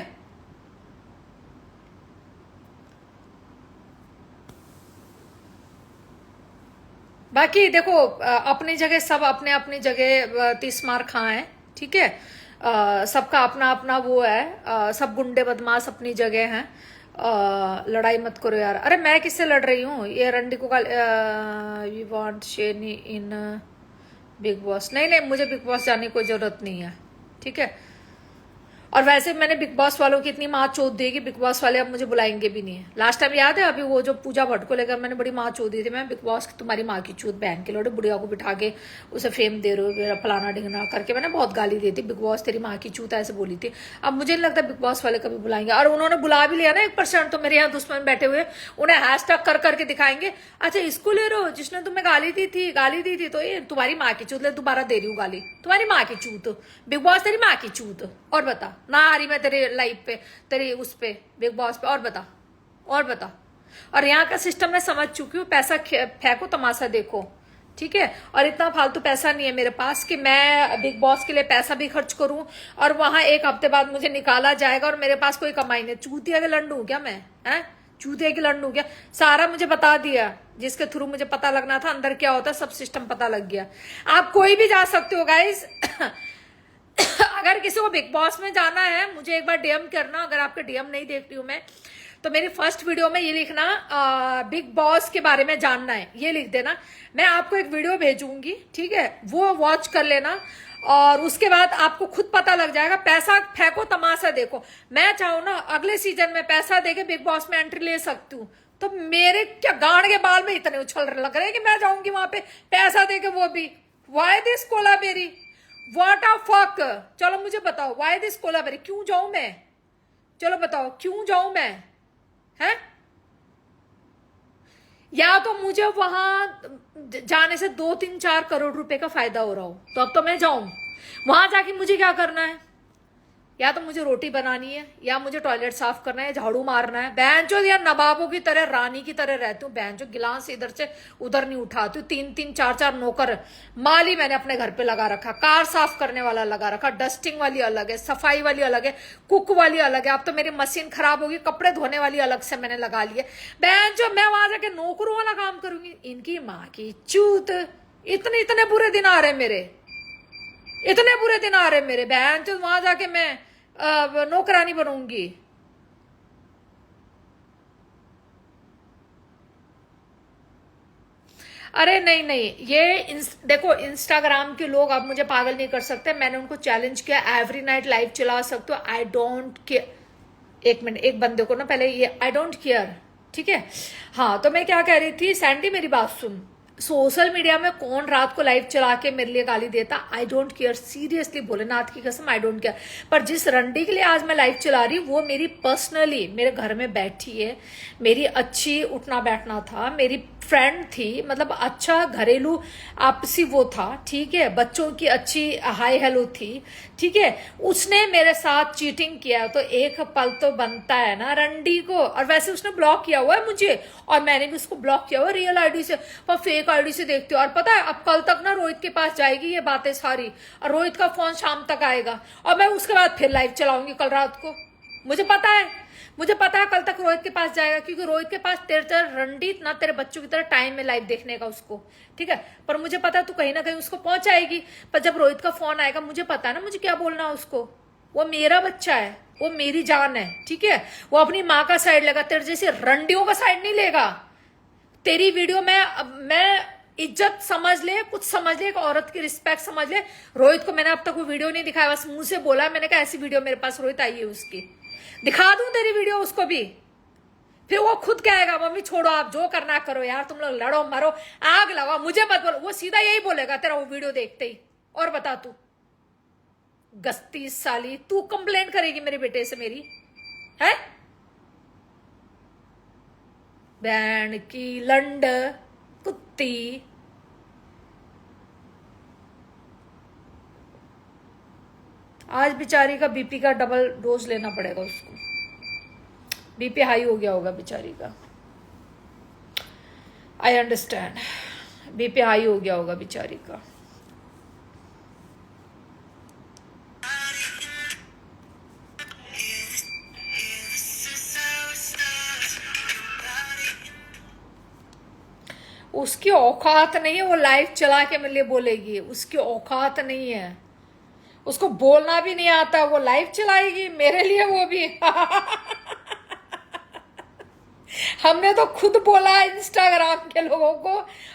बाकी देखो, अपनी जगह सब अपनी जगह 30 मार खां है, ठीक है। सबका अपना अपना वो है, सब गुंडे बदमाश अपनी जगह हैं। लड़ाई मत करो यार। अरे मैं किससे लड़ रही हूँ? ये रंडी को वी वांट शेरनी इन बिग बॉस। नहीं, मुझे बिग बॉस जाने की कोई जरूरत नहीं है, ठीक है। और वैसे मैंने बिग बॉस वालों की इतनी माँ चोद दी कि बिग बॉस वाले अब मुझे बुलाएंगे भी नहीं है। लास्ट टाइम याद है, अभी वो जो पूजा भट्ट को लेकर मैंने बड़ी माँ चोद दी थी, मैं बिग बॉस तुम्हारी माँ की चूत बहन के लोड़े, बुढ़िया को बिठा के उसे फेम दे रहे हो, फलाना ढिंगना करके मैंने बहुत गाली दी थी। बिग बॉस तेरी माँ की चूत ऐसे बोली थी। अब मुझे नहीं लगता बिग बॉस वाले कभी बुलाएंगे, और उन्होंने बुला भी लिया ना 1%, तो मेरे यहाँ दुश्मन बैठे हुए उन्हें हैशटैग कर करके दिखाएंगे, अच्छा इसको ले रहे हो जिसने तुम्हें गाली दी थी, तो ये तुम्हारी माँ की चूत, ले दोबारा दे रही हूँ गाली, तुम्हारी माँ की चूत, बिग बॉस तेरी माँ की चूत। और बता ना आ रही मैं तेरे लाइव पे, तेरी उस पे बिग बॉस पे, और बता, और बता। और यहाँ का सिस्टम मैं समझ चुकी हूँ, पैसा फेंको तमाशा देखो, ठीक है। और इतना फालतू पैसा नहीं है मेरे पास कि मैं बिग बॉस के लिए पैसा भी खर्च करूं और वहां 1 हफ्ते बाद मुझे निकाला जाएगा और मेरे पास कोई कमाई नहीं। चूतिया के लंडू हूं क्या मैं, है चूतिया की लंडू क्या? सारा मुझे बता दिया, जिसके थ्रू मुझे पता लगना था अंदर क्या होता है, सब सिस्टम पता लग गया। आप कोई भी जा सकते हो गाइस। अगर किसी को बिग बॉस में जाना है मुझे एक बार डीएम करना, अगर आपके डीएम नहीं देखती हूँ मैं, तो मेरी फर्स्ट वीडियो में ये लिखना बिग बॉस के बारे में जानना है, ये लिख देना। मैं आपको एक वीडियो भेजूंगी, ठीक है, वो वॉच कर लेना और उसके बाद आपको खुद पता लग जाएगा। पैसा फेंको तमाशा देखो। मैं चाहूँ ना अगले सीजन में पैसा देके बिग बॉस में एंट्री ले सकती हूँ, तो मेरे क्या गांड के बाल में इतने उछल रहे लग रहे हैं कि मैं जाऊंगी वहां पे पैसा देके, वो भी why this Kolaveri, what a fuck. चलो मुझे बताओ वाई दिस कोलाबेरी, क्यों जाऊं मैं? चलो बताओ क्यों जाऊं मैं, है? या तो मुझे वहां जाने से 2-3-4 करोड़ रुपए का फायदा हो रहा हो, तो अब तो मैं जाऊं। वहां जाके मुझे क्या करना है? या तो मुझे रोटी बनानी है, या मुझे टॉयलेट साफ करना है, झाड़ू मारना है। बहनचो यार नवाबों की तरह, रानी की तरह रहती हूँ। बहनचो गिलास इधर से उधर नहीं उठाती हूँ। 3-3 4-4 नौकर माली मैंने अपने घर पे लगा रखा, कार साफ करने वाला लगा रखा, डस्टिंग वाली अलग है, सफाई वाली अलग है, कुक वाली अलग है। अब तो मेरी मशीन खराब होगी, कपड़े धोने वाली अलग से मैंने लगा ली है। बहनचो मैं वहां जाके नौकरों वाला काम करूंगी? इनकी माँ की चूत। इतने इतने बुरे दिन आ रहे मेरे, इतने बुरे दिन आ रहे मेरे। बहनचो वहां जाके मैं नौकरानी बनूंगी। अरे नहीं नहीं, ये देखो इंस्टाग्राम के लोग अब मुझे पागल नहीं कर सकते। मैंने उनको चैलेंज किया, एवरी नाइट लाइव चला सकते हो, आई डोंट केयर। एक मिनट, एक बंदे को ना पहले ये आई डोंट केयर, ठीक है। हाँ तो मैं क्या कह रही थी, सैंडी मेरी बात सुन। सोशल मीडिया में कौन रात को लाइव चला के मेरे लिए गाली देता, I don't care, seriously Bholenath की कसम आई डोंट केयर। पर जिस रंडी के लिए आज मैं लाइव चला रही हूँ वो मेरी पर्सनली मेरे घर में बैठी है, मेरी अच्छी उठना बैठना था, मेरी फ्रेंड थी, मतलब अच्छा घरेलू आपसी वो था, ठीक है, बच्चों की अच्छी हाय हेलो थी, ठीक है। उसने मेरे साथ चीटिंग किया तो एक पल तो बनता है ना रंडी को। और वैसे उसने ब्लॉक किया हुआ है मुझे, और मैंने भी उसको ब्लॉक किया हुआ है रियल आईडी से, पर फेक आईडी से देखते हो। और पता है अब कल तक ना रोहित के पास जाएगी ये बातें सारी, और रोहित का फोन शाम तक आएगा और मैं उसके बाद फिर लाइव चलाऊंगी कल रात को। मुझे पता है, मुझे पता है कल तक रोहित के पास जाएगा, क्योंकि रोहित के पास तेरे तरह रंडीत ना तेरे बच्चों की तरह टाइम में लाइव देखने का उसको, ठीक है। पर मुझे पता है तू कहीं ना कहीं उसको पहुंचाएगी। पर जब रोहित का फोन आएगा मुझे पता है ना मुझे क्या बोलना है उसको। वो मेरा बच्चा है, वो मेरी जान है, ठीक है। वो अपनी माँ का साइड लेगा, तेरे जैसे रंडियों का साइड नहीं लेगा। तेरी वीडियो में मैं इज्जत समझ ले, कुछ समझ ले, एक औरत की रिस्पेक्ट समझ ले। रोहित को मैंने अब तक वो वीडियो नहीं दिखाया, बस मुंह से बोला। मैंने कहा ऐसी वीडियो मेरे पास रोहित आई है उसकी, दिखा दूं तेरी वीडियो उसको भी। फिर वो खुद कहेगा मम्मी छोड़ो आप जो करना करो यार, तुम लोग लड़ो मरो आग लगाओ, मुझे मत बोलो। वो सीधा यही बोलेगा तेरा वो वीडियो देखते ही। और बता तू गस्ती साली, तू कंप्लेंट करेगी मेरे बेटे से मेरी, है? बैंड की लंड कुत्ती। आज बेचारी का बीपी का डबल डोज लेना पड़ेगा उसको, बीपी हाई हो गया होगा बेचारी का। आई अंडरस्टैंड, बीपी हाई हो गया होगा बेचारी का। उसकी औकात नहीं है, वो लाइव चला के मेरे लिए बोलेगी, उसकी औकात नहीं है, उसको बोलना भी नहीं आता, वो लाइव चलाएगी मेरे लिए वो भी। हमने तो खुद बोला इंस्टाग्राम के लोगों को,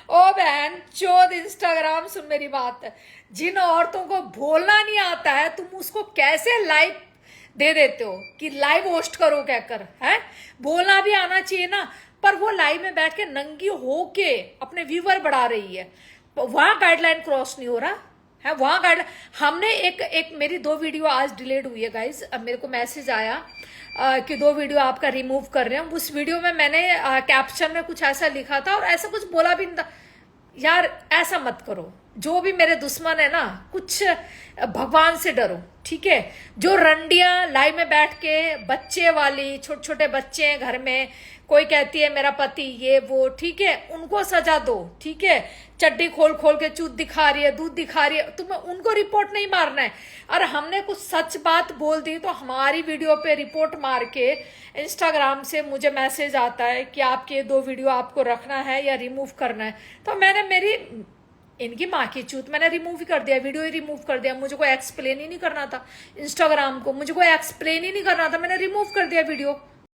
ओ बहन चोद इंस्टाग्राम सुन मेरी बात, जिन औरतों को बोलना नहीं आता है तुम उसको कैसे लाइव दे देते हो कि लाइव होस्ट करो कहकर, है बोलना भी आना चाहिए ना। पर वो लाइव में बैठ के नंगी होके अपने व्यूवर बढ़ा रही है, वहां गाइडलाइन क्रॉस नहीं हो रहा है, वहां गाइडलाइन। हमने एक मेरी 2 वीडियो आज डिलीट हुई है गाइज। अब मेरे को मैसेज आया कि 2 वीडियो आपका रिमूव कर रहे हैं। उस वीडियो में मैंने कैप्शन में कुछ ऐसा लिखा था और ऐसा कुछ बोला भी नहीं था। यार ऐसा मत करो, जो भी मेरे दुश्मन है ना, कुछ भगवान से डरो, ठीक है। जो रंडियां लाइव में बैठ के बच्चे वाली, छोटे छोटे बच्चे हैं घर में, कोई कहती है मेरा पति ये वो, ठीक है, उनको सजा दो, ठीक है। चड्डी खोल खोल के चूत दिखा रही है, दूध दिखा रही है, तुम्हें उनको रिपोर्ट नहीं मारना है। और हमने कुछ सच बात बोल दी तो हमारी वीडियो पे रिपोर्ट मार के इंस्टाग्राम से मुझे मैसेज आता है कि आपके ये 2 वीडियो आपको रखना है या रिमूव करना है। तो मैंने मेरी इनकी माँ की चूत मैंने रिमूव ही कर दिया, वीडियो ही रिमूव कर दिया। मुझे कोई एक्सप्लेन ही नहीं करना था इंस्टाग्राम को, मुझे कोई एक्सप्लेन ही नहीं करना था, मैंने रिमूव कर दिया वीडियो।